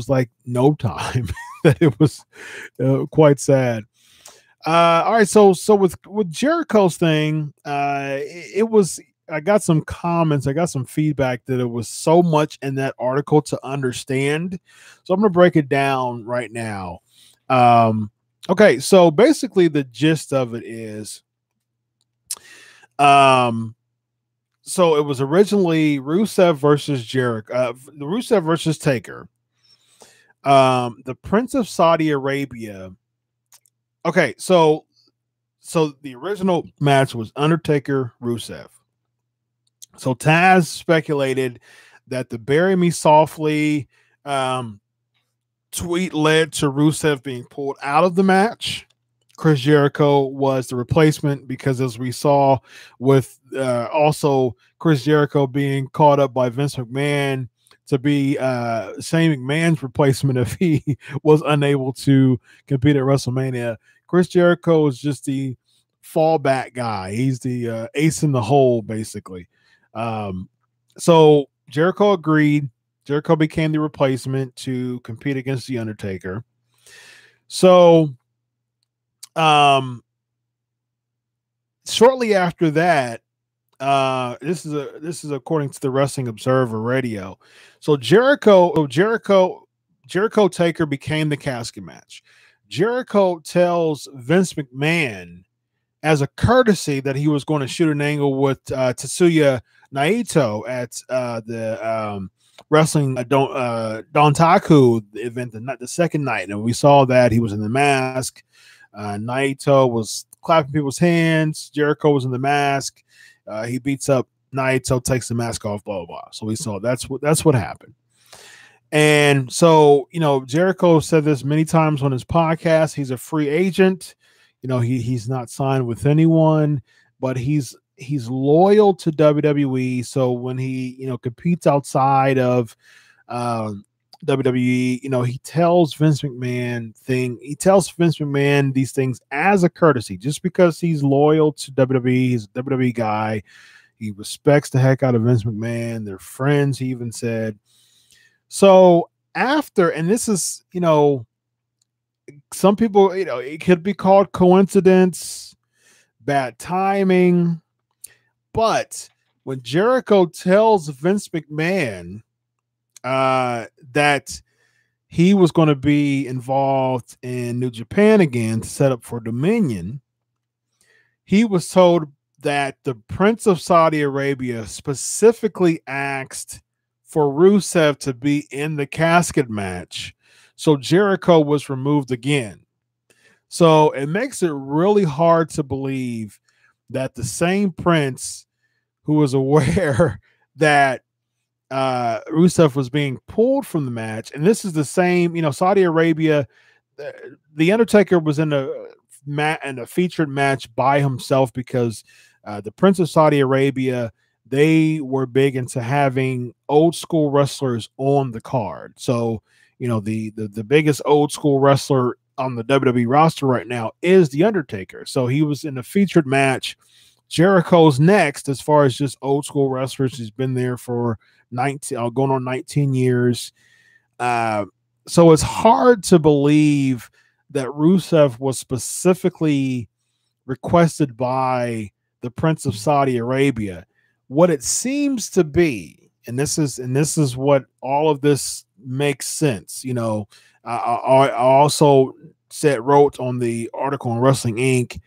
like no time. That it was quite sad. All right, so with Jericho's thing, it was. I got some comments. I got some feedback that it was so much in that article to understand. So I'm going to break it down right now. Okay, so basically the gist of it is, so it was originally Rusev versus Jericho, the Rusev versus Taker, the Prince of Saudi Arabia. Okay, so the original match was Undertaker Rusev. So Taz speculated that the "Bury Me Softly" tweet led to Rusev being pulled out of the match. Chris Jericho was the replacement because, as we saw with also Chris Jericho being caught up by Vince McMahon to be Shane McMahon's replacement if he was unable to compete at WrestleMania. Chris Jericho is just the fallback guy. He's the ace in the hole, basically. So Jericho agreed. Jericho became the replacement to compete against The Undertaker. So shortly after that, this is according to the Wrestling Observer Radio. So Jericho Taker became the casket match. Jericho tells Vince McMahon as a courtesy that he was going to shoot an angle with Tetsuya Naito at the wrestling Dontaku event the second night, and we saw that he was in the mask. Naito was clapping people's hands. Jericho was in the mask. He beats up Naito, takes the mask off, blah, blah, blah. So we saw that's what happened. And so, Jericho said this many times on his podcast. He's a free agent. He's not signed with anyone, but he's loyal to WWE. So when he, competes outside of WWE, he tells Vince McMahon these things as a courtesy, just because he's loyal to WWE. He's a WWE guy. He respects the heck out of Vince McMahon. They're friends, he even said. So after, and this is, some people, it could be called coincidence, bad timing, but when Jericho tells Vince McMahon that he was going to be involved in New Japan again to set up for Dominion, he was told that the Prince of Saudi Arabia specifically asked for Rusev to be in the casket match. So Jericho was removed again. So it makes it really hard to believe that the same Prince who was aware that Rusev was being pulled from the match, and this is the same, Saudi Arabia, the Undertaker was in a featured match by himself because the Prince of Saudi Arabia, they were big into having old school wrestlers on the card. So, the biggest old school wrestler on the WWE roster right now is The Undertaker. So he was in a featured match. Jericho's next as far as just old school wrestlers. He's been there for going on 19 years. So it's hard to believe that Rusev was specifically requested by the Prince of Saudi Arabia. What it seems to be, and this is what all of this makes sense. I also wrote on the article on Wrestling Inc.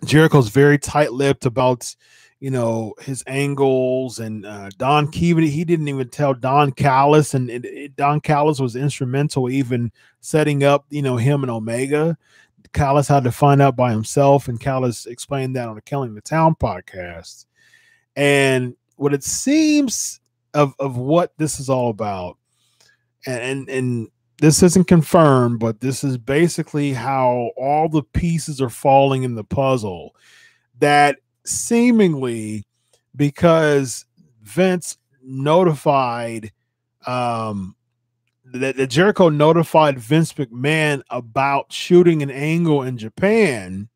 Jericho's very tight-lipped about, his angles, and Don Keevan, he didn't even tell Don Callis, and Don Callis was instrumental even setting up, him and Omega. Callis had to find out by himself, and Callis explained that on the Killing the Town podcast. And what it seems of what this is all about, and this isn't confirmed, but this is basically how all the pieces are falling in the puzzle, that seemingly because Vince notified that Jericho notified Vince McMahon about shooting an angle in Japan,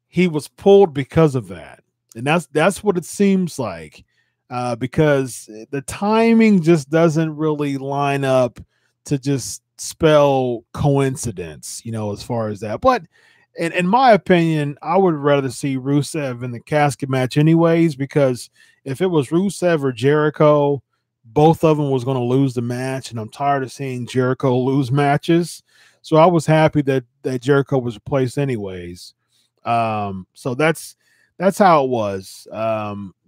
he was pulled because of that. And that's what it seems like, because the timing just doesn't really line up to just spell coincidence, as far as that. But in my opinion, I would rather see Rusev in the casket match anyways, because if it was Rusev or Jericho, both of them was going to lose the match, and I'm tired of seeing Jericho lose matches. So I was happy that Jericho was replaced anyways. So that's how it was.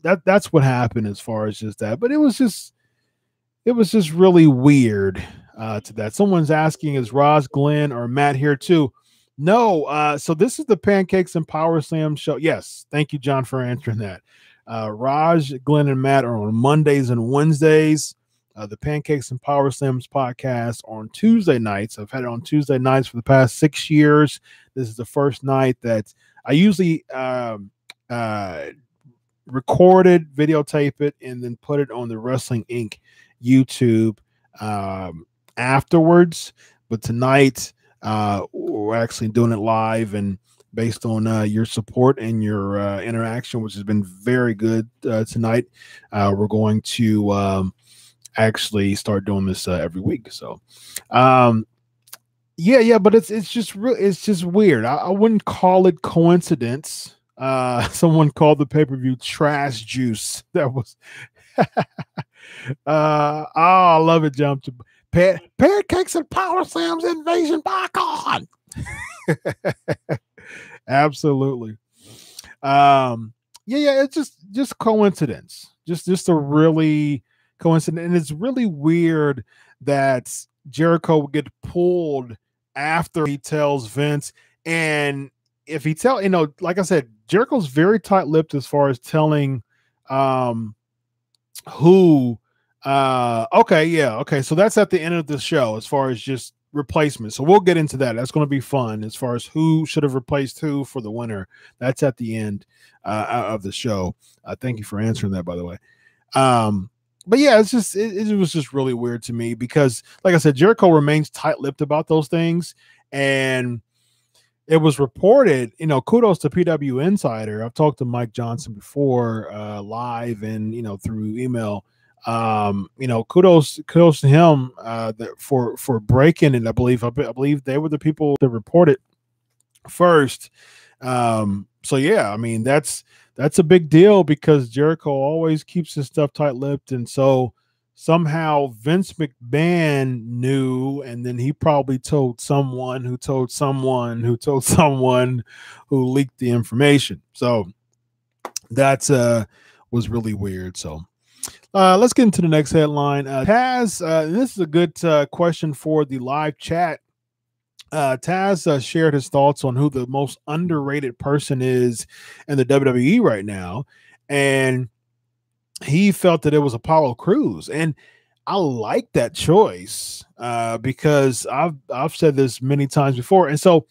That's what happened as far as just that. But it was just really weird to that. Someone's asking, is Roz, Glenn, or Matt here too? No. So this is the Pancakes and Powerslams show. Yes. Thank you, John, for answering that. Raj, Glenn, and Matt are on Mondays and Wednesdays. The Pancakes and Powerslams podcast on Tuesday nights. I've had it on Tuesday nights for the past 6 years. This is the first night that I usually recorded, videotape it, and then put it on the Wrestling Inc. YouTube afterwards. But tonight, we're actually doing it live, and based on your support and your interaction, which has been very good tonight. We're going to actually start doing this every week. So, yeah, but it's just weird. I wouldn't call it coincidence. Someone called the pay-per-view trash juice. That was I love it. Jump to pancakes and Powerslams invasion back on. Absolutely. Yeah, it's just coincidence. Just a really coincidence. And it's really weird that Jericho would get pulled after he tells Vince. And if he like I said, Jericho's very tight-lipped as far as telling who okay, so that's at the end of the show as far as just replacement. So we'll get into that. That's going to be fun as far as who should have replaced who for the winner. That's at the end of the show. Thank you for answering that, by the way. But yeah, it was just really weird to me because, like I said, Jericho remains tight-lipped about those things. And it was reported, kudos to PW Insider. I've talked to Mike Johnson before, live and, through email. Kudos to him for breaking it. I believe they were the people that reported first. So yeah, I mean, that's a big deal because Jericho always keeps his stuff tight-lipped. And so somehow Vince McMahon knew, and then he probably told someone who told someone who told someone who leaked the information. So that's was really weird. So let's get into the next headline. Taz, this is a good question for the live chat. Taz shared his thoughts on who the most underrated person is in the WWE right now. And he felt that it was Apollo Crews. And I like that choice because I've said this many times before. And so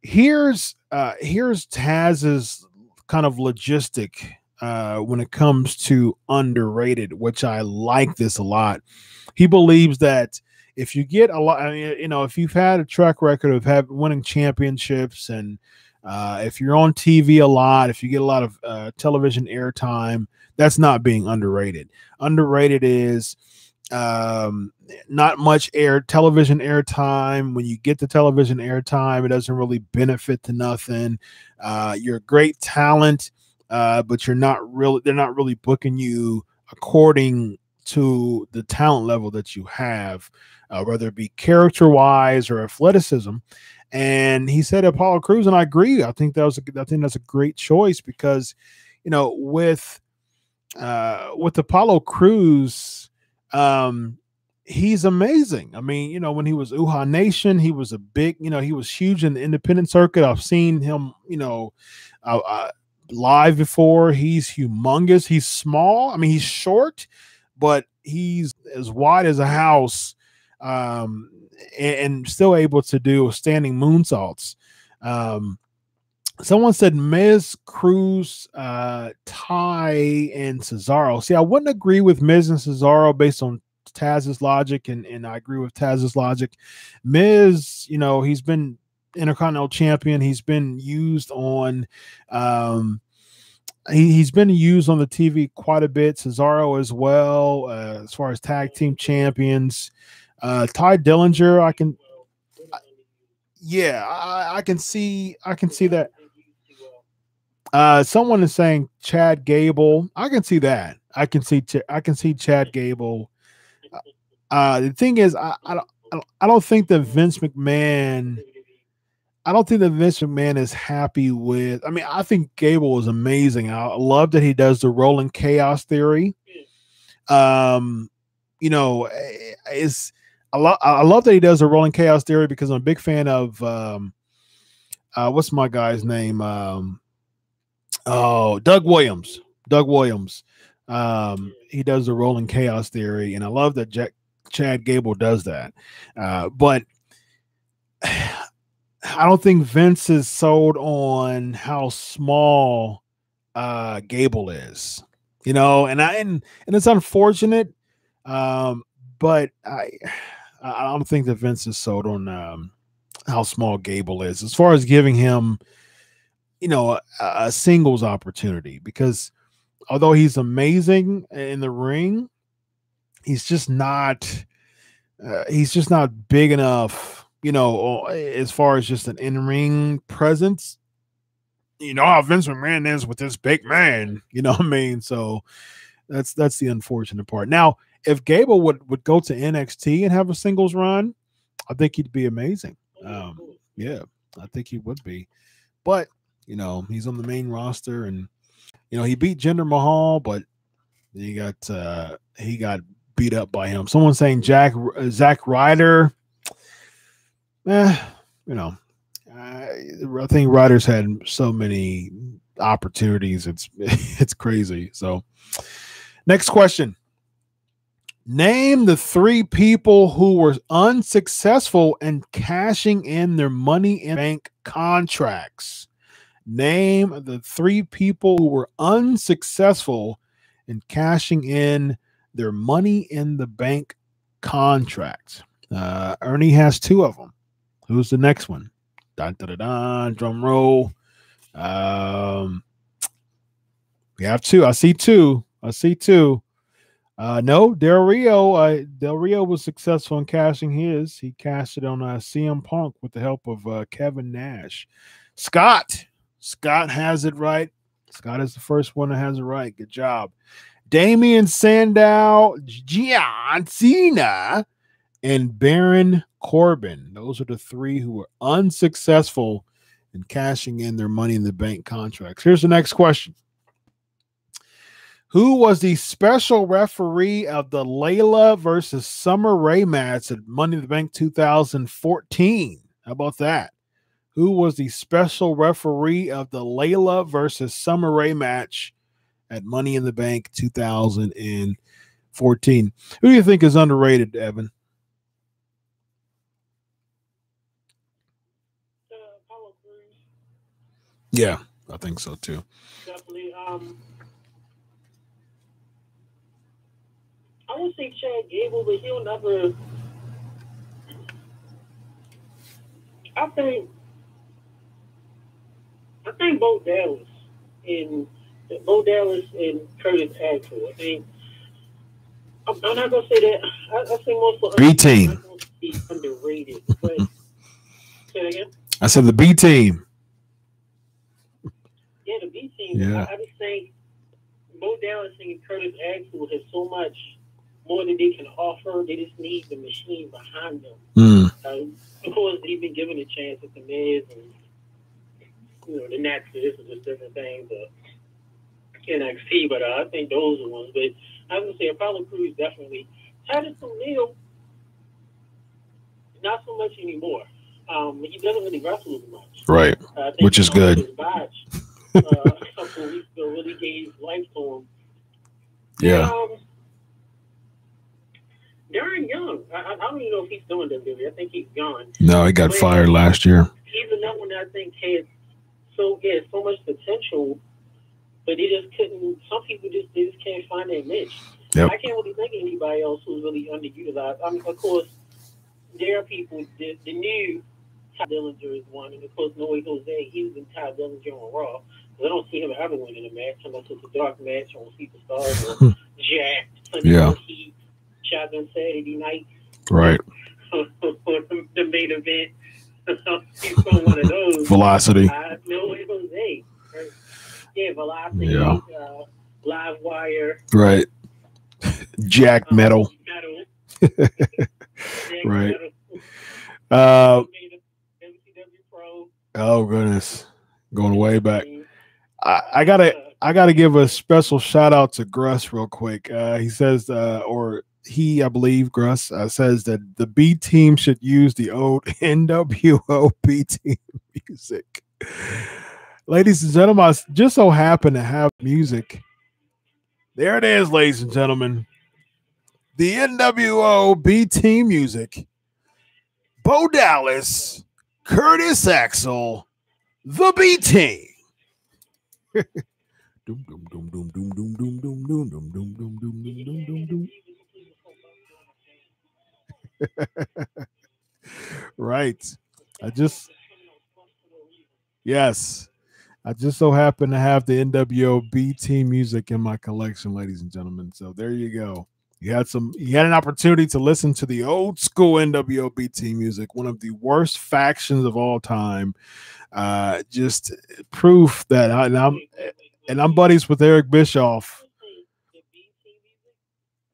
here's Taz's kind of logistic when it comes to underrated, which I like this a lot. He believes that if you get a lot, if you've had a track record of winning championships, and if you're on TV a lot, if you get a lot of television airtime, that's not being underrated. Underrated is not much television airtime. When you get the television airtime, it doesn't really benefit to nothing. You're a great talent, but they're not really booking you according to the talent level that you have, whether it be character-wise or athleticism. And he said Apollo Crews, and I agree. I think that's a great choice because, with Apollo Crews, he's amazing. I mean, when he was Uhaa Nation, he was he was huge in the independent circuit. I've seen him, live before. He's humongous. He's small. I mean, he's short, but he's as wide as a house, and still able to do standing moonsaults. Someone said Miz, Cruz, Ty, and Cesaro. See, I wouldn't agree with Miz and Cesaro based on Taz's logic, and I agree with Taz's logic. Miz, he's been Intercontinental Champion. He's been used on he's been used on the TV quite a bit. Cesaro as well, as far as tag team champions. Ty Dillinger, I can see that. Someone is saying Chad Gable. I can see that. I can see Chad Gable. The thing is, I don't think that Vince McMahon. I don't think that Vince McMahon is happy with. I mean, I think Gable is amazing. I love that he does the rolling chaos theory. I love that he does the rolling chaos theory because I'm a big fan of what's my guy's name? Doug Williams. He does the rolling chaos theory, and I love that Chad Gable does that. But I don't think Vince is sold on how small Gable is, and it's unfortunate. But I don't think that Vince is sold on how small Gable is, as far as giving him a singles opportunity, because although he's amazing in the ring, he's just not big enough, as far as just an in-ring presence. You know how Vince McMahon is with this big man, you know what I mean? So that's the unfortunate part. Now, if Gable would go to NXT and have a singles run, I think he'd be amazing. Yeah, I think he would be. But, he's on the main roster, and he beat Jinder Mahal, but he got beat up by him. Someone saying Zack Ryder. I think Ryder's had so many opportunities. It's crazy. So, next question. Name the 3 people who were unsuccessful in cashing in their Money in the Bank contracts. Name the 3 people who were unsuccessful in cashing in their Money in the Bank contracts. Ernie has 2 of them. Who's the next one? Dun, dun, dun, dun, drum roll. We have 2. I see 2. No, Del Rio. Del Rio was successful in cashing his. He cashed it on CM Punk with the help of Kevin Nash. Scott has it right. Scott is the first one that has it right. Good job. Damian Sandow, John Cena, and Baron Corbin. Those are the 3 who were unsuccessful in cashing in their Money in the Bank contracts. Here's the next question. Who was the special referee of the Layla versus Summer Rae match at Money in the Bank 2014? How about that? Who was the special referee of the Layla versus Summer Rae match at Money in the Bank 2014? Who do you think is underrated, Evan? Yeah, I think so too. Definitely. I would say Chad Gable, but he'll never. I think Bo Dallas and Curtis Axel. I think I'm not gonna say that. I think most of B team. Underrated, but say it again. I said the B team. Yeah, the B team. Yeah. I just think Bo Dallas and Curtis Axel have so much more that they can offer. They just need the machine behind them. Of course, they've been given a chance at the Miz and the Nats. This is just different things. NXT, but I think those are ones. But I was gonna say Apollo Crews definitely. Titus O'Neil, not so much anymore. He doesn't really wrestle as much, right? Which is good. His botch, a couple of weeks ago really gave life to him. Yeah. Darren Young, I don't even know if he's still in WWE. I think he's gone. No, he got fired last year. He's another one that I think had so much potential, but they just couldn't. Some people they just can't find their niche. Yep. I can't really think of anybody else who's really underutilized. I mean, of course, there are people. The new Ty Dillinger is one, and of course, Noe Jose. He's been Ty Dillinger on Raw. I don't see him ever winning a match unless it's a dark match on Superstars or Jacked. Yeah. Heat. Shotgun Saturday night, right? For the main event. He's on one of those. Velocity. No, it was Right? Yeah, Velocity. Yeah. Live Wire. Right. Jack Metal. Right. Oh goodness, going way back. I gotta give a special shout out to Gruss real quick. He says, I believe Gruss says that the B team should use the old NWO B team music. Ladies and gentlemen, I just so happen to have music. There it is, ladies and gentlemen. The NWO B team music. Bo Dallas, Curtis Axel, the B team. Doom doom doom doom doom doom doom doom doom doom doom doom doom doom doom doom. Right. Yes. I just so happen to have the NWO B team music in my collection, ladies and gentlemen. So there you go. You had an opportunity to listen to the old school NWO B team music, one of the worst factions of all time. Just proof that I'm buddies with Eric Bischoff.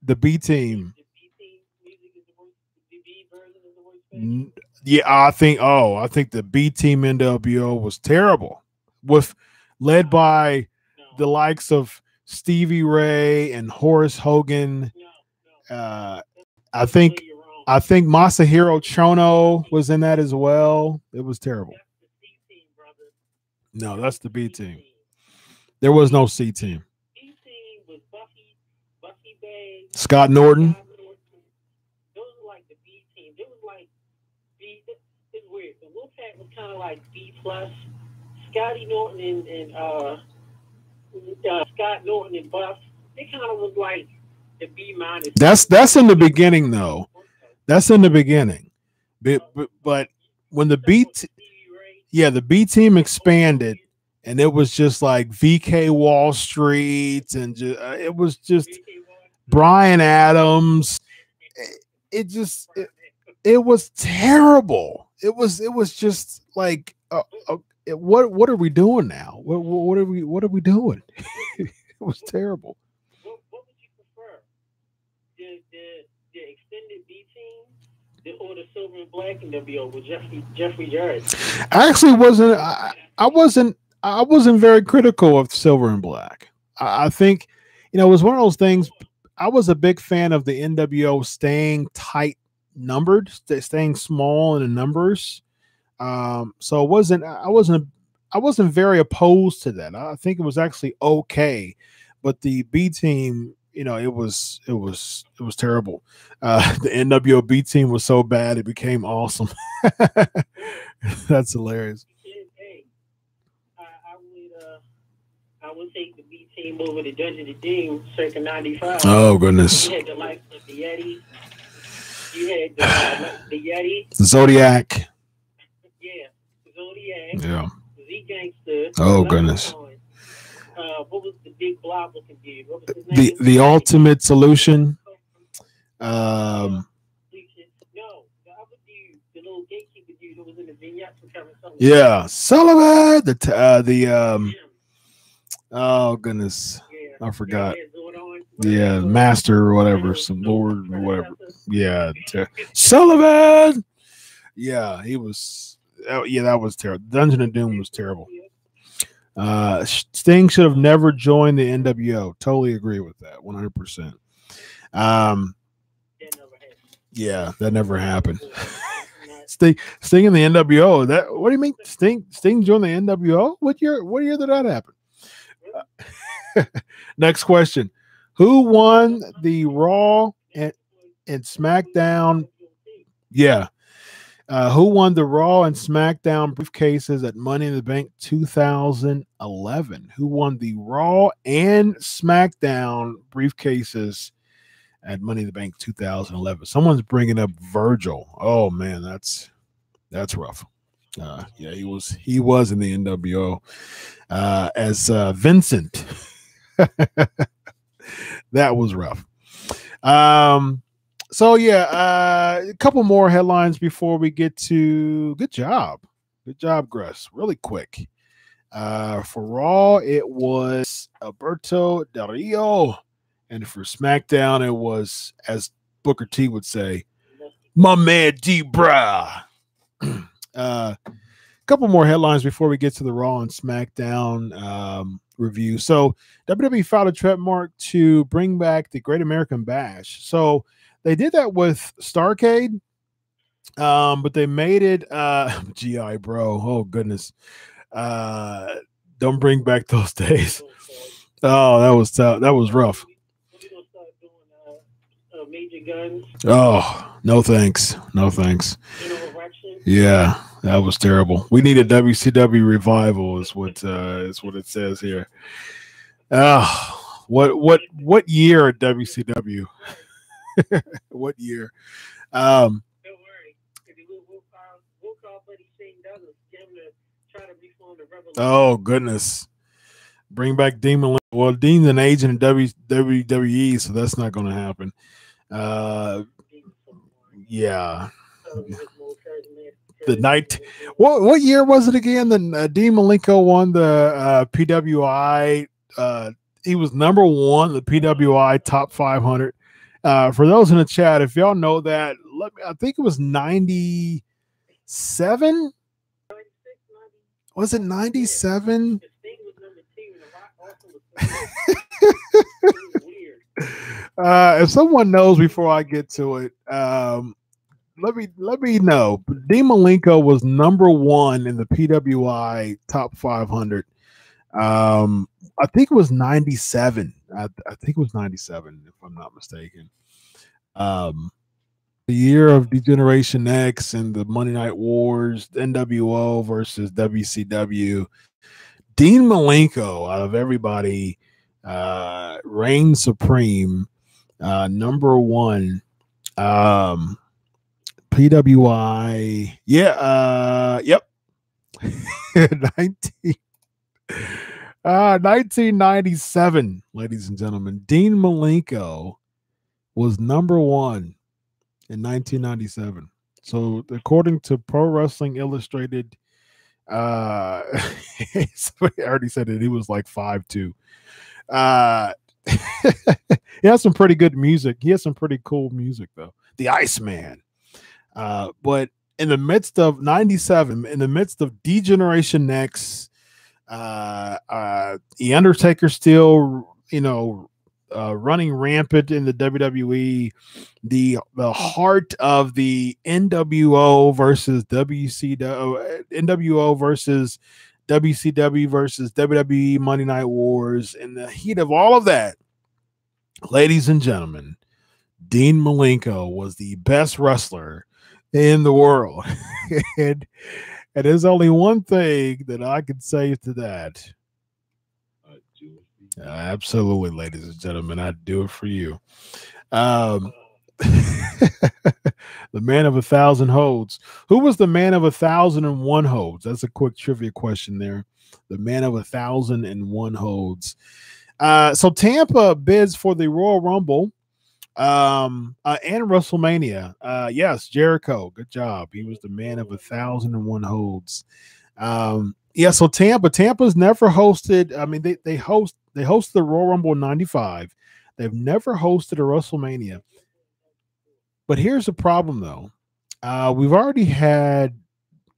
The B team. Yeah, I think the B team NWO was terrible. Led by the likes of Stevie Ray and Horace Hogan. I think Masahiro Chono was in that as well. It was terrible. No, that's the B team. There was no C team. Scott Norton. Those were like the B team. It was like B. It's weird. The Wolfpack was kind of like B plus. Scotty Norton and Scott Norton and Buff. They kind of was like the B minus. That's in the beginning though. That's in the beginning. But when the B team expanded, and it was just like VK Wall Street, and it was just Brian Adams. It was terrible. It was just like what are we doing now? What are we doing? It was terrible. What would you prefer? The extended B team or the silver and black NWO with Jeffrey Jarrett? I actually I wasn't very critical of silver and black. I think it was one of those things. I was a big fan of the NWO staying tight numbered, staying small in the numbers. So I wasn't very opposed to that. I think it was actually okay, but the B team, it was terrible. The NWO B team was so bad it became awesome. That's hilarious. I would take the B team over the Dungeon of Doom circa 95. Oh, goodness. You had the likes of the Yeti. You had the Yeti. Zodiac. Yeah. Zodiac. Yeah. Z-Gangster. Oh, goodness. What was the big blob looking dude? What was his name? The Ultimate Solution. No, the other dude, the little gatekeeper dude who was in the vignettes for Kevin Sullivan. Yeah. Sullivan. Oh, goodness. I forgot. Yeah, Master or whatever, some Lord or whatever. Yeah, Sullivan. Yeah, he was. Yeah, that was terrible. Dungeon of Doom was terrible. Sting should have never joined the NWO. Totally agree with that, 100%. Yeah, that never happened. Sting in the NWO. What do you mean? Sting joined the NWO? What year did that happen? Next question. Who won the Raw and SmackDown? Yeah. Who won the Raw and SmackDown briefcases at Money in the Bank 2011? Who won the Raw and SmackDown briefcases at Money in the Bank 2011? Someone's bringing up Virgil. Oh man, that's rough. Yeah, he was in the NWO as Vincent. That was rough. So yeah, a couple more headlines before we get to good job, Gress. Really quick. For Raw, it was Alberto Del Rio, and for SmackDown, it was, as Booker T would say, my man D-Bra. Couple more headlines before we get to the Raw and SmackDown review. So WWE filed a trademark to bring back the Great American Bash. So they did that with Starrcade, but they made it GI bro. Oh goodness. Don't bring back those days. Oh, that was tough. That was rough. Major Guns. Oh, no thanks. No thanks. Yeah, that was terrible. We need a WCW revival, is what it says here. What year at WCW? What year? Don't worry. We'll call Buddy Shane Douglas. Get him to try to reform the revolution. Oh goodness. Bring back Dean Malenko. Well, Dean's an agent in WWE, so that's not going to happen. Yeah. The night. What year was it again? The Dean Malenko won the PWI. He was number one, the PWI top 500. For those in the chat, if y'all know that, I think it was 97. Was it 97? If someone knows before I get to it, let me know. Dean Malenko was number one in the PWI top 500. I think it was 97. I think it was 97, if I'm not mistaken. The year of Degeneration X and the Monday Night Wars, NWO versus WCW. Dean Malenko, out of everybody, reigned supreme. Number one. PWI. Yeah. Yep. 1997, ladies and gentlemen. Dean Malenko was number one in 1997. So according to Pro Wrestling Illustrated, somebody already said that he was like 5'2". He has some pretty good music. He has some pretty cool music though. The Iceman. But in the midst of 97, in the midst of Degeneration X, The Undertaker still, running rampant in the WWE, the heart of the NWO versus WCW, NWO versus WCW versus WWE Monday Night Wars, in the heat of all of that, ladies and gentlemen, Dean Malenko was the best wrestler in the world. And there's only one thing that I can say to that. Absolutely, ladies and gentlemen, I'd do it for you. The man of 1,000 holds. Who was the man of 1,001 holds? That's a quick trivia question there. The man of 1,001 holds. So Tampa bids for the Royal Rumble and WrestleMania. Yes, Jericho. Good job. He was the man of 1,001 holds. Yeah, so Tampa's never hosted. I mean, they hosted the Royal Rumble in 95. They've never hosted a WrestleMania. But here's the problem, though. We've already had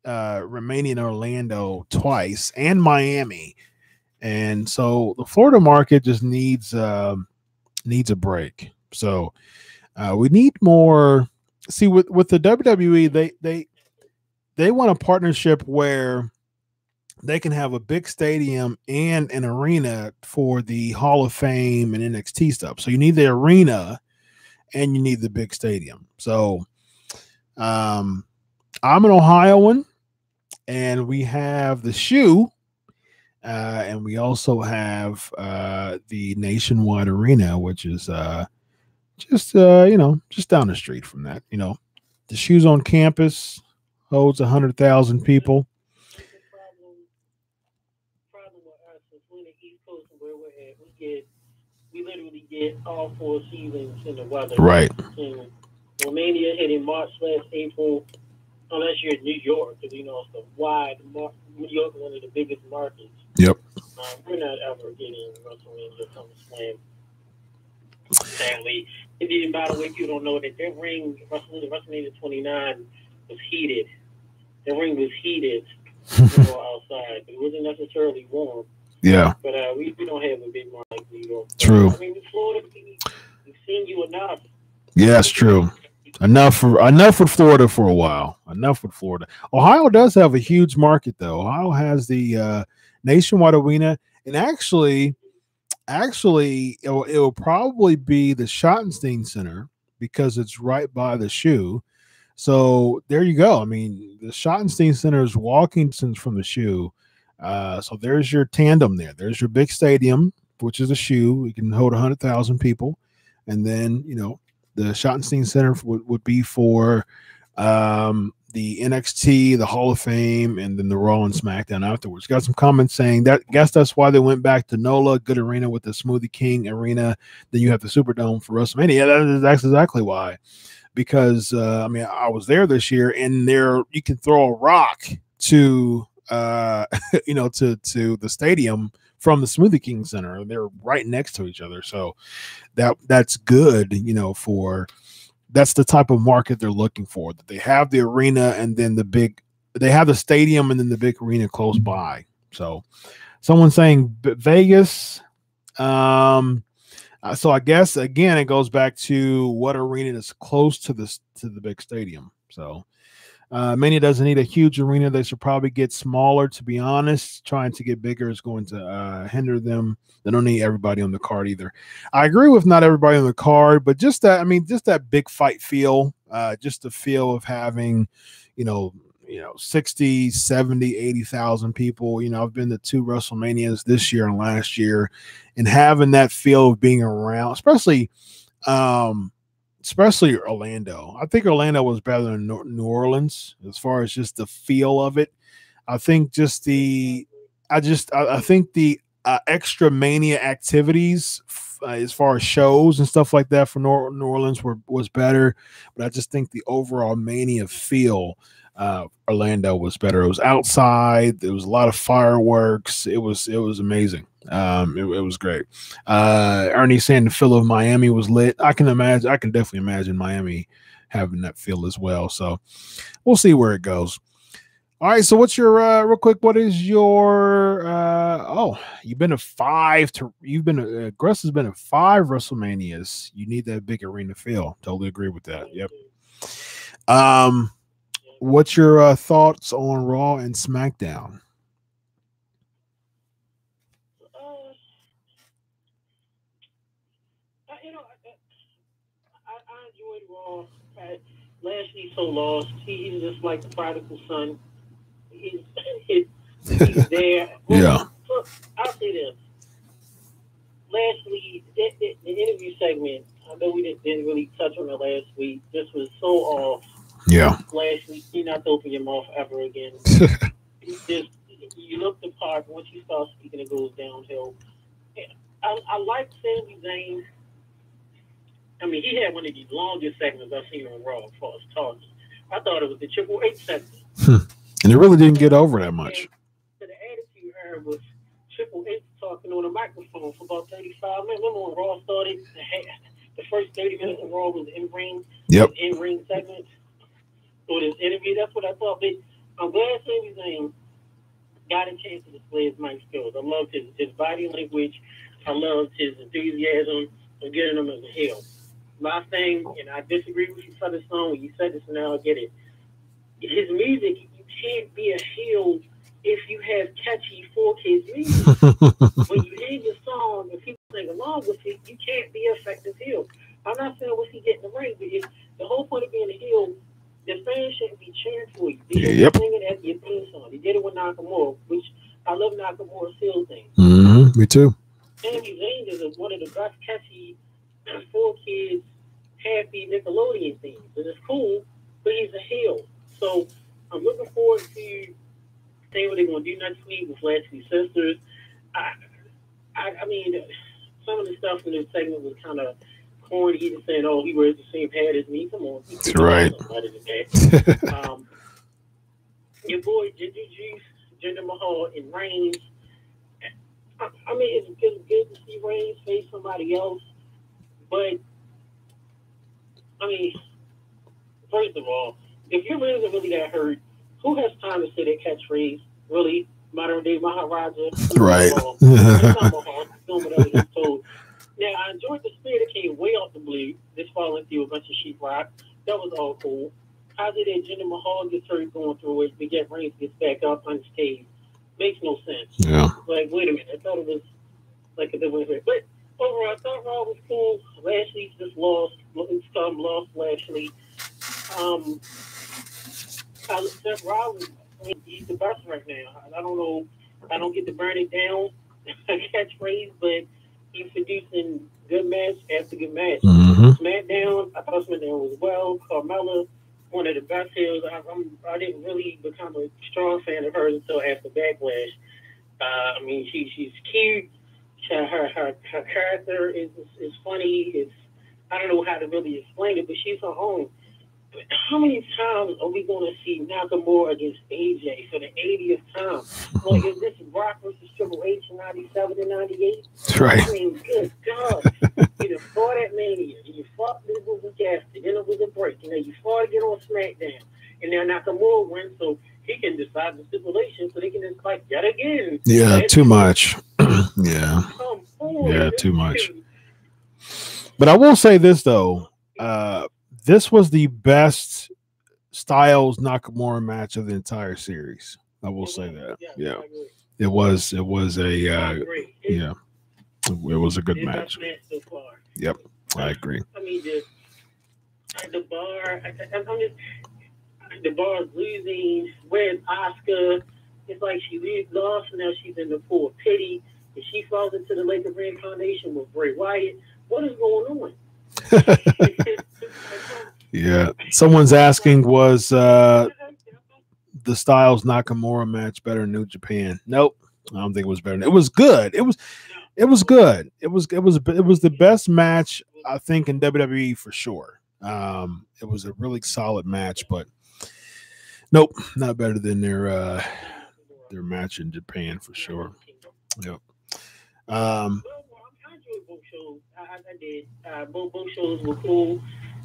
Romania in Orlando twice and Miami. And so the Florida market just needs a break. So we need more. See, with the WWE, they want a partnership where they can have a big stadium and an arena for the Hall of Fame and NXT stuff. So you need the arena and you need the big stadium. So I'm an Ohioan, and we have the shoe, and we also have the Nationwide Arena, which is just down the street from that. The shoe's on campus, holds 100,000 people. We literally get all 4 seasons in the weather. Right. And Romania hit in March/April, unless you're in New York, because it's the wide New York, one of the biggest markets. Yep. We're not ever getting WrestleMania SummerSlam. Sadly, and by the way, people don't know that their ring, WrestleMania 29, was heated. The ring was heated outside, but it wasn't necessarily warm. Yeah. But we don't have a big market like New York. True. I mean, Florida, we've seen you enough. Yeah, it's true. Enough with Florida for a while. Enough with Florida. Ohio does have a huge market, though. Ohio has the Nationwide Arena, and actually, it will probably be the Schottenstein Center because it's right by the shoe. So there you go. I mean, the Schottenstein Center is walking distance from the shoe. So there's your tandem there. There's your big stadium, which is a shoe. It can hold 100,000 people. And then, the Schottenstein Center would be for the NXT, the Hall of Fame, and then the Raw and SmackDown afterwards. Got some comments saying that, guess that's why they went back to NOLA, good arena with the Smoothie King arena. Then you have the Superdome for WrestleMania. Yeah, that's exactly why. Because I mean, I was there this year, and there you can throw a rock to you know, to the stadium from the Smoothie King Center. They're right next to each other, so that's good, you know, for that's the type of market they're looking for. That they have the arena, and then they have the stadium, and then the big arena close by. So, someone saying Vegas. So I guess again it goes back to what arena is close to the big stadium. So Mania doesn't need a huge arena. They should probably get smaller, to be honest. Trying to get bigger is going to hinder them. They don't need everybody on the card either. I agree with not everybody on the card, but just that, I mean, just that big fight feel, just the feel of having, you know, 60, 70, 80,000 people. You know, I've been to 2 WrestleManias this year and last year, and having that feel of being around, especially Orlando. I think Orlando was better than New Orleans as far as just the feel of it. I think just I think the extra Mania activities as far as shows and stuff like that for New Orleans was better, but I just think the overall Mania feel, Orlando was better. It was outside. There was a lot of fireworks. It was amazing. It was great. Ernie saying the feel of Miami was lit. I can definitely imagine Miami having that feel as well. So we'll see where it goes. All right. So what's your real quick? What is your you've been to 5 Gress has been to 5 WrestleManias. You need that big arena feel. Totally agree with that. Yep. What's your thoughts on Raw and SmackDown? I enjoyed Raw. Lashley's so lost. He's just like the prodigal son. He's there. Yeah. Look, I'll say this. Lashley, the interview segment, I know we didn't really touch on it last week. This was so off. Yeah. Lashley, you're not to open your mouth ever again. You look the part. Once you start speaking, it goes downhill. I like Sami Zayn. I mean, he had one of the longest segments I've seen on Raw as far as talking. I thought it was the Triple H segment. And it really didn't get over that much. So the Attitude Era was Triple H talking on a microphone for about 35 minutes. Remember when Raw started? The first 30 minutes of Raw was in-ring. Yep. In-ring segment. So this interview, that's what I thought. But I'm glad Sami Zayn got a chance to display his mic skills. I loved his body language. I loved his enthusiasm for getting him as a heel. My thing, and I disagree with you for the song, when you said this, and now I get it. His music, you can't be a heel if you have catchy 4Kids music. When you hear the song and people sing along with it, you can't be an effective heel. I'm not saying what he get in the ring, but the whole point of being a heel, the fans shouldn't be cheering for you. They should be singing at your theme song. They did it with Nakamura, which I love Nakamura's heel thing. Mm-hmm. Me too. Sami Zayn is one of the best catchy 4Kids happy Nickelodeon themes. And it's cool, but he's a heel. So I'm looking forward to seeing what they're going to do next week with Lashley's sisters. I mean, some of the stuff in this segment was kind of corny. He was saying, "Oh, he wears the same hat as me." Come on, that's right. Your boy Jinder Mahal and Reigns. I mean, it's good to see Reigns face somebody else, but I mean, first of all, if your rings are really that hurt, who has time to say that catchphrase? Really, modern day Maharaja? Right. Now, I enjoyed the spirit that came way off the blue, just falling through a bunch of sheetrock. That was all cool. How did that Jinder Mahal gets hurt going through it, but yet Reigns gets back up unscathed? Makes no sense. Yeah. Like, wait a minute. I thought it was like a different way. But overall, I thought Raw was cool. Lashley just lost. Lost Lashley. Seth Rollins, I mean, he's the best right now. I don't know. I don't get to burn it down catchphrase, but he's producing good match after good match. Mm-hmm. SmackDown, I thought SmackDown was well. Carmella, one of the best heels. I didn't really become a strong fan of hers until after Backlash. I mean, she's cute. Her character is funny. I don't know how to really explain it, but she's her own. But how many times are we going to see Nakamura against AJ for the 80th time? Like, is this Rock versus Triple H in 97 and 98? Right. I mean, good God. You fought at Mania. You fought this was a Casket. Then it was a break. You fought to get on SmackDown. And now Nakamura wins, so he can decide the stipulation so they can just fight yet again. Yeah, too much. Yeah. Yeah, too much. But I will say this, though. This was the best Styles Nakamura match of the entire series. I will say that. Yeah. It was a yeah. It was a good match. So far. Yep. I agree. I mean, the bar, the bar's losing. Where's Asuka? It's like she lost, and now she's in the pool of pity. And she falls into the lake of reincarnation with Bray Wyatt. What is going on? Yeah. Someone's asking, was the Styles Nakamura match better than New Japan? Nope. I don't think it was better. It was good. It was good. It was the best match, I think, in WWE for sure. It was a really solid match, but nope, not better than their match in Japan for sure. Yep. I enjoyed both shows. I did. Both shows were cool.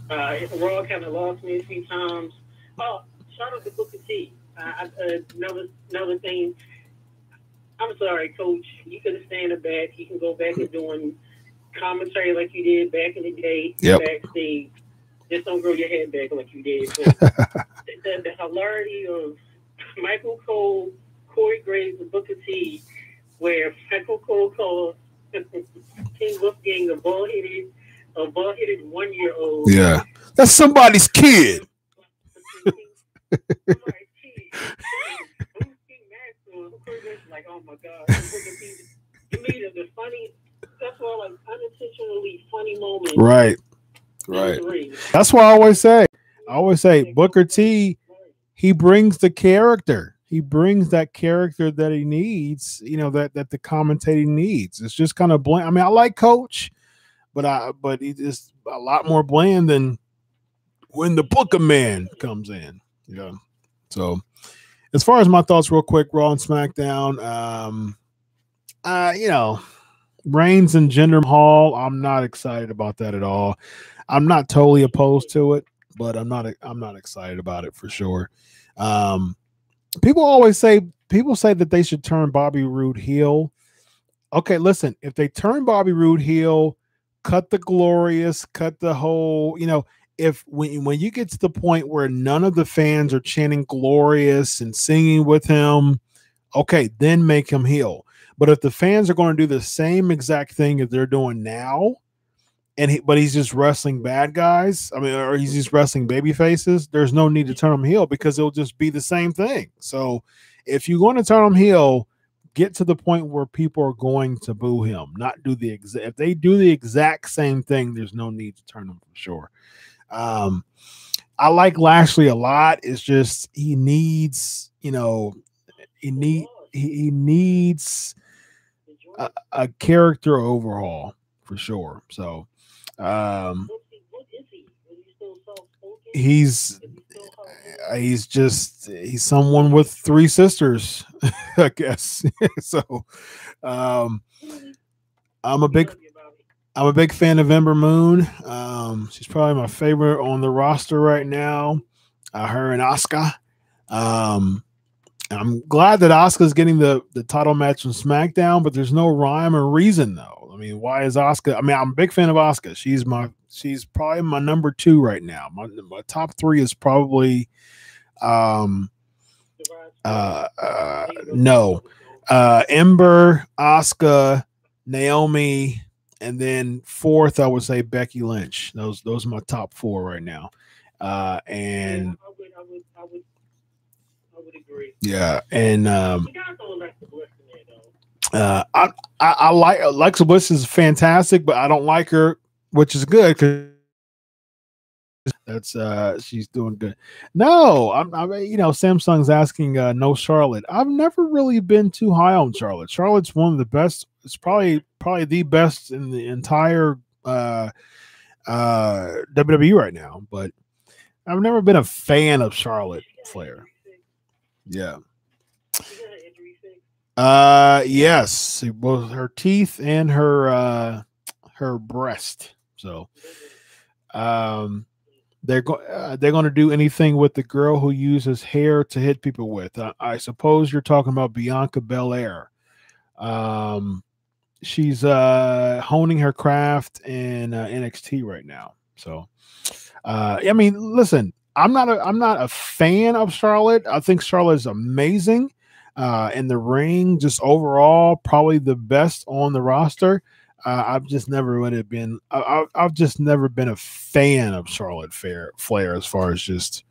Raw kind of lost me a few times. Oh, shout out to Booker T. Another thing. I'm sorry, Coach. You could have stayed in the back. You can go back and doing commentary like you did back in the day. Yep. Backstage. Just don't grow your head back like you did. But the hilarity of Michael Cole, Corey Graves, and Booker T, where Michael Cole called King Wolfgang a bald-headed 1-year-old. Yeah, that's somebody's kid. Like, oh my God, you made it the funny. That's why, like, unintentionally funny moments. Right. That's why I always say, Booker T, he brings the character. He brings that character that he needs, that the commentating needs. It's just kind of bland. I mean, I like Coach, but he is a lot more bland than when the Booker man comes in. Yeah. So as far as my thoughts real quick, Raw and SmackDown, Reigns and Jinder Mahal, I'm not excited about that at all. I'm not totally opposed to it, but I'm not excited about it for sure. People say that they should turn Bobby Roode heel. Okay, listen, if they turn Bobby Roode heel, cut the glorious, cut the whole, when you get to the point where none of the fans are chanting glorious and singing with him, okay, then make him heel. But if the fans are going to do the same exact thing that they're doing now, but he's just wrestling bad guys, or he's just wrestling baby faces, there's no need to turn him heel because it'll just be the same thing. So if you're going to turn him heel, get to the point where people are going to boo him, not do if they do the exact same thing, there's no need to turn him for sure. I like Lashley a lot. It's just he needs a character overhaul for sure. So he's someone with 3 sisters, I guess. So I'm a big fan of Ember Moon. She's probably my favorite on the roster right now. Her and Asuka. I'm glad that Asuka's getting the title match on SmackDown, but there's no rhyme or reason though. I mean, why is Asuka? I mean, I'm a big fan of Asuka. She's probably my number 2 right now. My top 3 is probably Ember, Asuka, Naomi, and then 4th I would say Becky Lynch. Those are my top 4 right now. And I would agree. Yeah, and I like Alexa Bliss is fantastic, but I don't like her, which is good because That's she's doing good. No, Samsung's asking no Charlotte. I've never really been too high on Charlotte. Charlotte's one of the best. It's probably the best in the entire WWE right now, but I've never been a fan of Charlotte Flair. Yeah. Yes, both her teeth and her breast. So, they're going to do anything with the girl who uses hair to hit people with. I suppose you're talking about Bianca Belair. She's honing her craft in NXT right now. So, I mean, listen, I'm not a fan of Charlotte. I think Charlotte is amazing in the ring, just overall, probably the best on the roster. I've just never would have been. I've just never been a fan of Charlotte Flair as far as just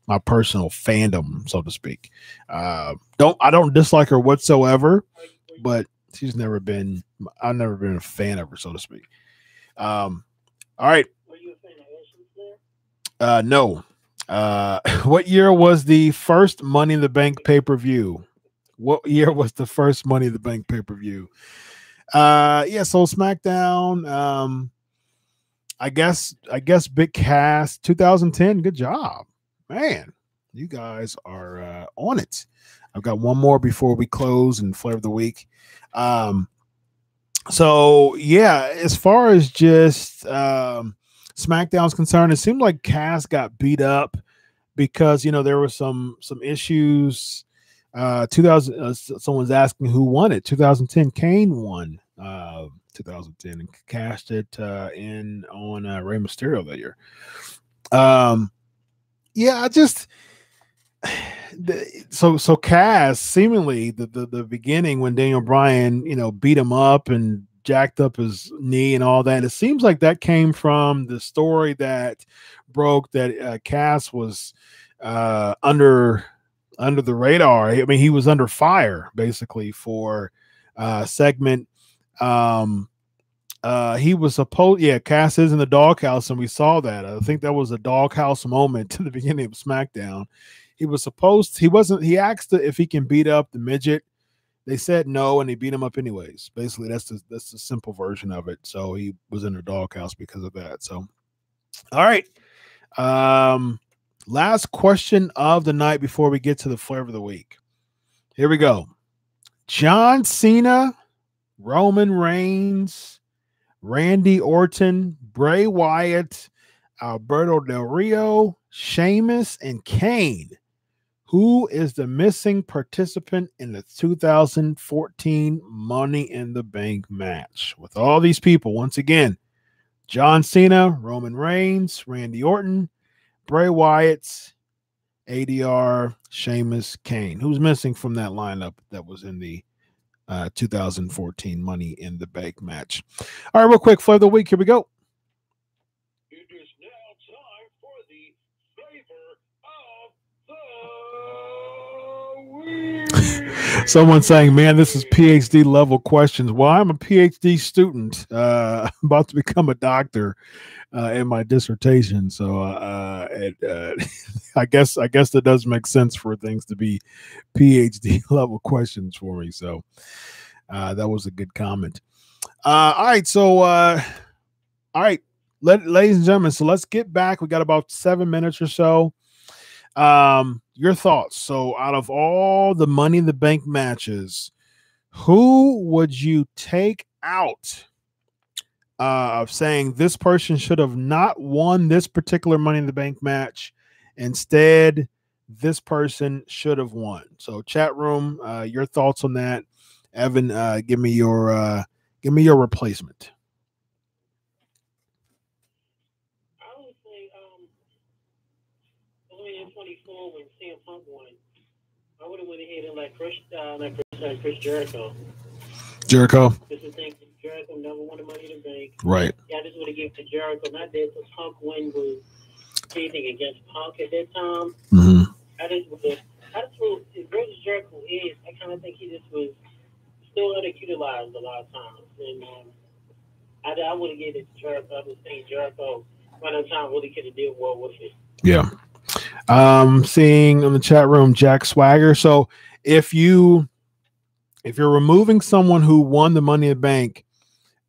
my personal fandom, so to speak. I don't dislike her whatsoever, but she's never been. I've never been a fan of her, so to speak. All right. Were you a fan of Ashley Flair? No. What year was the first Money in the Bank pay-per-view? What year was the first Money in the Bank pay-per-view? So SmackDown, I guess Big Cass 2010. Good job, man. You guys are on it. I've got one more before we close and flavor of the week. So yeah, as far as just SmackDown's concerned, it seemed like Cass got beat up because there were some issues. 2000. Someone's asking who won it. 2010. Kane won. 2010 and cashed it in on Rey Mysterio that year. I just so Cass seemingly the beginning when Daniel Bryan beat him up and jacked up his knee and all that. It seems like that came from the story that broke that Cass was under the radar. I mean, he was under fire basically for segment. He was supposed, Cass is in the doghouse, and we saw that. I think that was a doghouse moment in the beginning of SmackDown. He asked if he can beat up the midget. They said no, and he beat him up anyways. Basically, that's the simple version of it. So he was in the doghouse because of that. So, all right. Last question of the night before we get to the flavor of the week. Here we go. John Cena, Roman Reigns, Randy Orton, Bray Wyatt, Alberto Del Rio, Sheamus, and Kane. Who is the missing participant in the 2014 Money in the Bank match? With all these people, once again, John Cena, Roman Reigns, Randy Orton, Bray Wyatt, ADR, Sheamus, Kane. Who's missing from that lineup that was in the 2014 Money in the Bank match? All right, real quick, flavor of the week. Here we go. It is now time for the flavor of the week. Someone saying, man, this is PhD level questions. Well, I'm a PhD student, about to become a doctor in my dissertation. So I guess that does make sense for things to be PhD level questions for me. So that was a good comment. All right. So, all right, ladies and gentlemen. So let's get back. We got about 7 minutes or so. Your thoughts. So out of all the Money in the Bank matches, who would you take out of saying this person should have not won this particular Money in the Bank match? Instead, this person should have won. So chat room, your thoughts on that. Evan, give me your replacement. I would say, in 24 when CM Punk won, I would have went ahead and let Chris Jericho. Jericho. This is the thing. Jericho never won the Money in the Bank. Right. Yeah, I just want to give to Jericho. Not that the Punk win was anything against Punk at that time. Mm-hmm. I just as great as Jericho is, I kind of think he just was still underutilized a lot of times. And I would have given it to Jericho. I was saying Jericho by that time really could have did well with it. Yeah. Seeing in the chat room Jack Swagger. So if you're removing someone who won the Money in the Bank,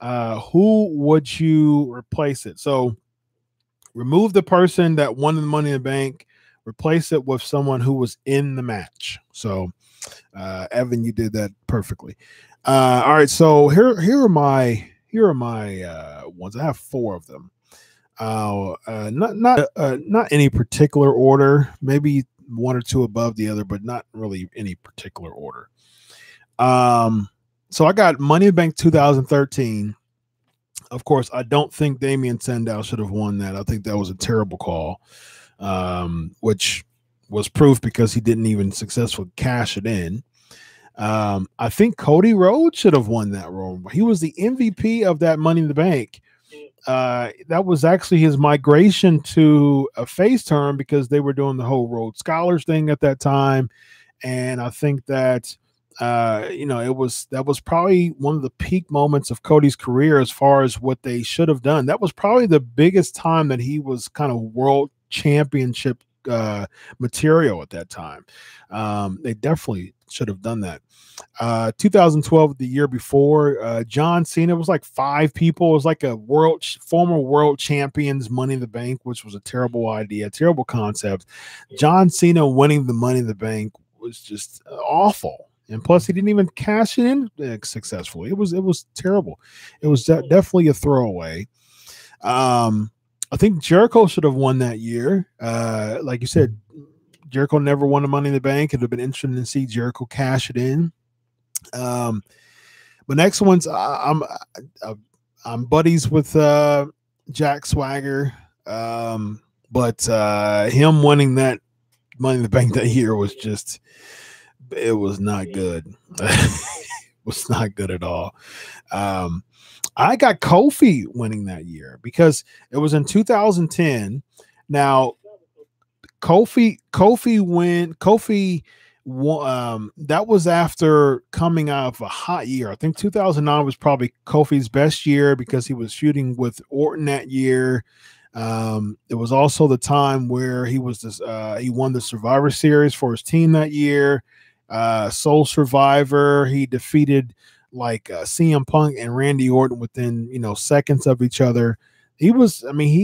who would you replace it? So remove the person that won the Money in the Bank, replace it with someone who was in the match. So Evan, you did that perfectly. All right, so here are my ones. I have 4 of them. Not any particular order, maybe 1 or 2 above the other, but not really any particular order. So I got Money in the Bank 2013. Of course, I don't think Damien Sandow should have won that. I think that was a terrible call, which was proof because he didn't even successfully cash it in. I think Cody Rhodes should have won that role. He was the MVP of that Money in the Bank. That was actually his migration to a face turn because they were doing the whole Rhodes Scholars thing at that time. And I think that, that was probably one of the peak moments of Cody's career as far as what they should have done. That was probably the biggest time that he was kind of world championship material at that time. They definitely should have done that. 2012, the year before, John Cena was like 5 people. It was like a former world champions Money in the Bank, which was a terrible idea, terrible concept. John Cena winning the Money in the Bank was just awful. And plus, he didn't even cash it in successfully. It was terrible. It was definitely a throwaway. I think Jericho should have won that year. Like you said, Jericho never won the Money in the Bank. It would have been interesting to see Jericho cash it in. But next one's I'm buddies with Jack Swagger. But him winning that Money in the Bank that year was just, it was not good. It was not good at all. I got Kofi winning that year because it was in 2010. Now, Kofi won, that was after coming out of a hot year. I think 2009 was probably Kofi's best year because he was feuding with Orton that year. It was also the time where he won the Survivor Series for his team that year. Soul Survivor, he defeated like CM Punk and Randy Orton within seconds of each other. He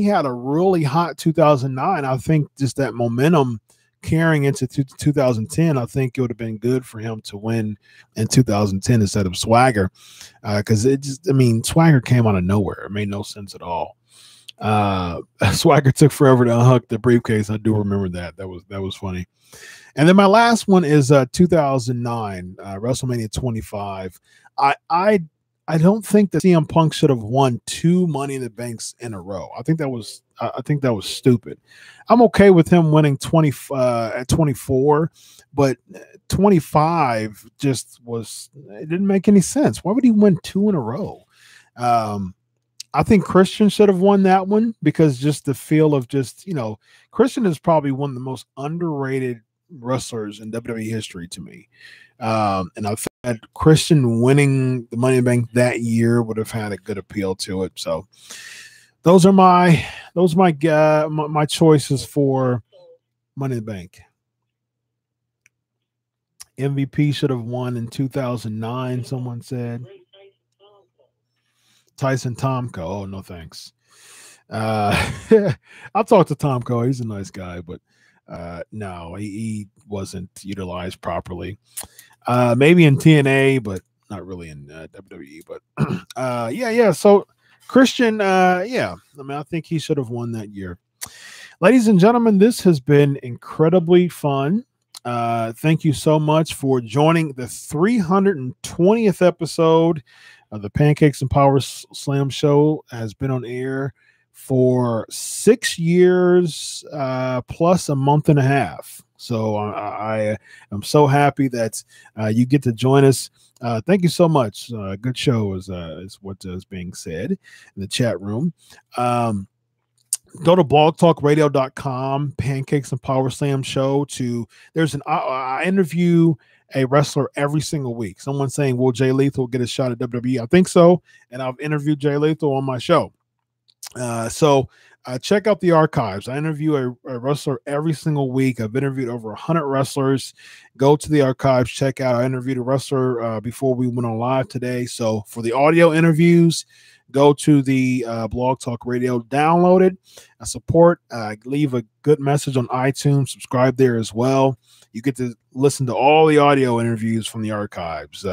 had a really hot 2009. I think just that momentum carrying into 2010, I think it would have been good for him to win in 2010 instead of Swagger, because Swagger came out of nowhere. It made no sense at all. Swagger took forever to unhook the briefcase. I do remember that. That was funny. And then my last one is 2009 WrestleMania 25. I don't think that CM Punk should have won 2 Money in the Banks in a row. I think that was stupid. I'm okay with him winning 20 at 24, but 25 just was, it didn't make any sense. Why would he win 2 in a row? I think Christian should have won that one because just the feel of Christian is probably one of the most underrated wrestlers in WWE history to me. And I think that Christian winning the Money in the Bank that year would have had a good appeal to it. So those are my choices for Money in the Bank. MVP should have won in 2009, someone said. Tyson Tomko. Oh, no thanks. I'll talk to Tomko. He's a nice guy, but no, he wasn't utilized properly. Maybe in TNA, but not really in WWE. But yeah. So Christian, I think he should have won that year. Ladies and gentlemen, this has been incredibly fun. Thank you so much for joining the 320th episode of the Pancakes and Powerslams show. Has been on air for 6 years plus a month and a half. So I am so happy that you get to join us. Thank you so much. Good show is what is being said in the chat room. Go to blogtalkradio.com, Pancakes and Powerslams show. I interview a wrestler every single week. Someone saying, will Jay Lethal get a shot at WWE? I think so. And I've interviewed Jay Lethal on my show. So check out the archives. I interview a wrestler every single week. I've interviewed over 100 wrestlers. Go to the archives, check out. I interviewed a wrestler before we went on live today. So for the audio interviews, go to the Blog Talk Radio, download it, support, leave a good message on iTunes, subscribe there as well. You get to listen to all the audio interviews from the archives.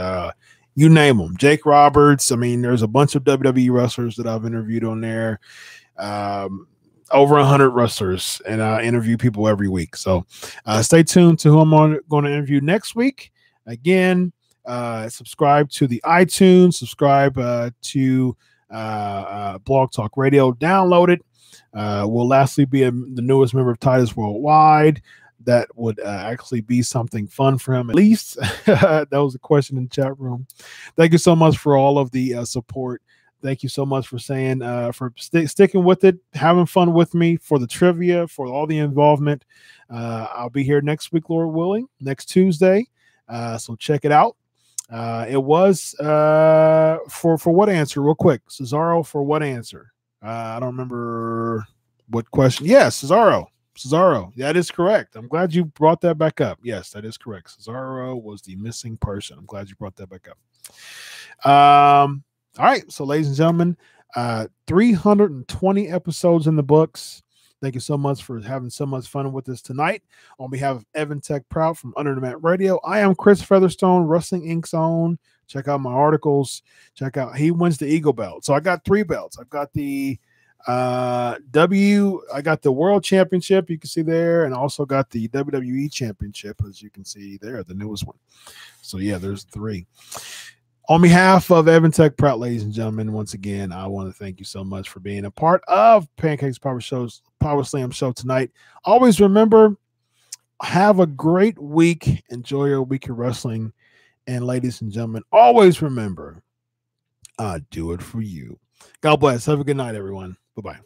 You name them. Jake Roberts. I mean, there's a bunch of WWE wrestlers that I've interviewed on there. Over 100 wrestlers, and I interview people every week. So stay tuned to who I'm going to interview next week. Again, subscribe to the iTunes, subscribe to Blog Talk Radio, download it. Will lastly be the newest member of Titus Worldwide. That would actually be something fun for him, at least. That was a question in the chat room. Thank you so much for all of the support. Thank you so much for saying, for sticking with it, having fun with me, for the trivia, for all the involvement. I'll be here next week, Lord willing, next Tuesday. So check it out. It was for what answer? Real quick, Cesaro, for what answer? I don't remember what question. Yes, Cesaro. That is correct. I'm glad you brought that back up. Yes, that is correct. Cesaro was the missing person. I'm glad you brought that back up. All right, so ladies and gentlemen, 320 episodes in the books. Thank you so much for having so much fun with us tonight. On behalf of Evan Tech Proud from Under the Mat Radio, I am Chris Featherstone, Wrestling Inc.'s own. Check out my articles. Check out, he wins the Eagle belt. So I got 3 belts. I've got the I got the World Championship, you can see there, and also got the WWE Championship, as you can see there, the newest one. So yeah, there's 3. On behalf of Evan Tech Proud, ladies and gentlemen, once again, I want to thank you so much for being a part of Pancakes Power Slam show tonight. Always remember, have a great week. Enjoy your week of wrestling. And ladies and gentlemen, always remember, I do it for you. God bless. Have a good night, everyone. Bye-bye.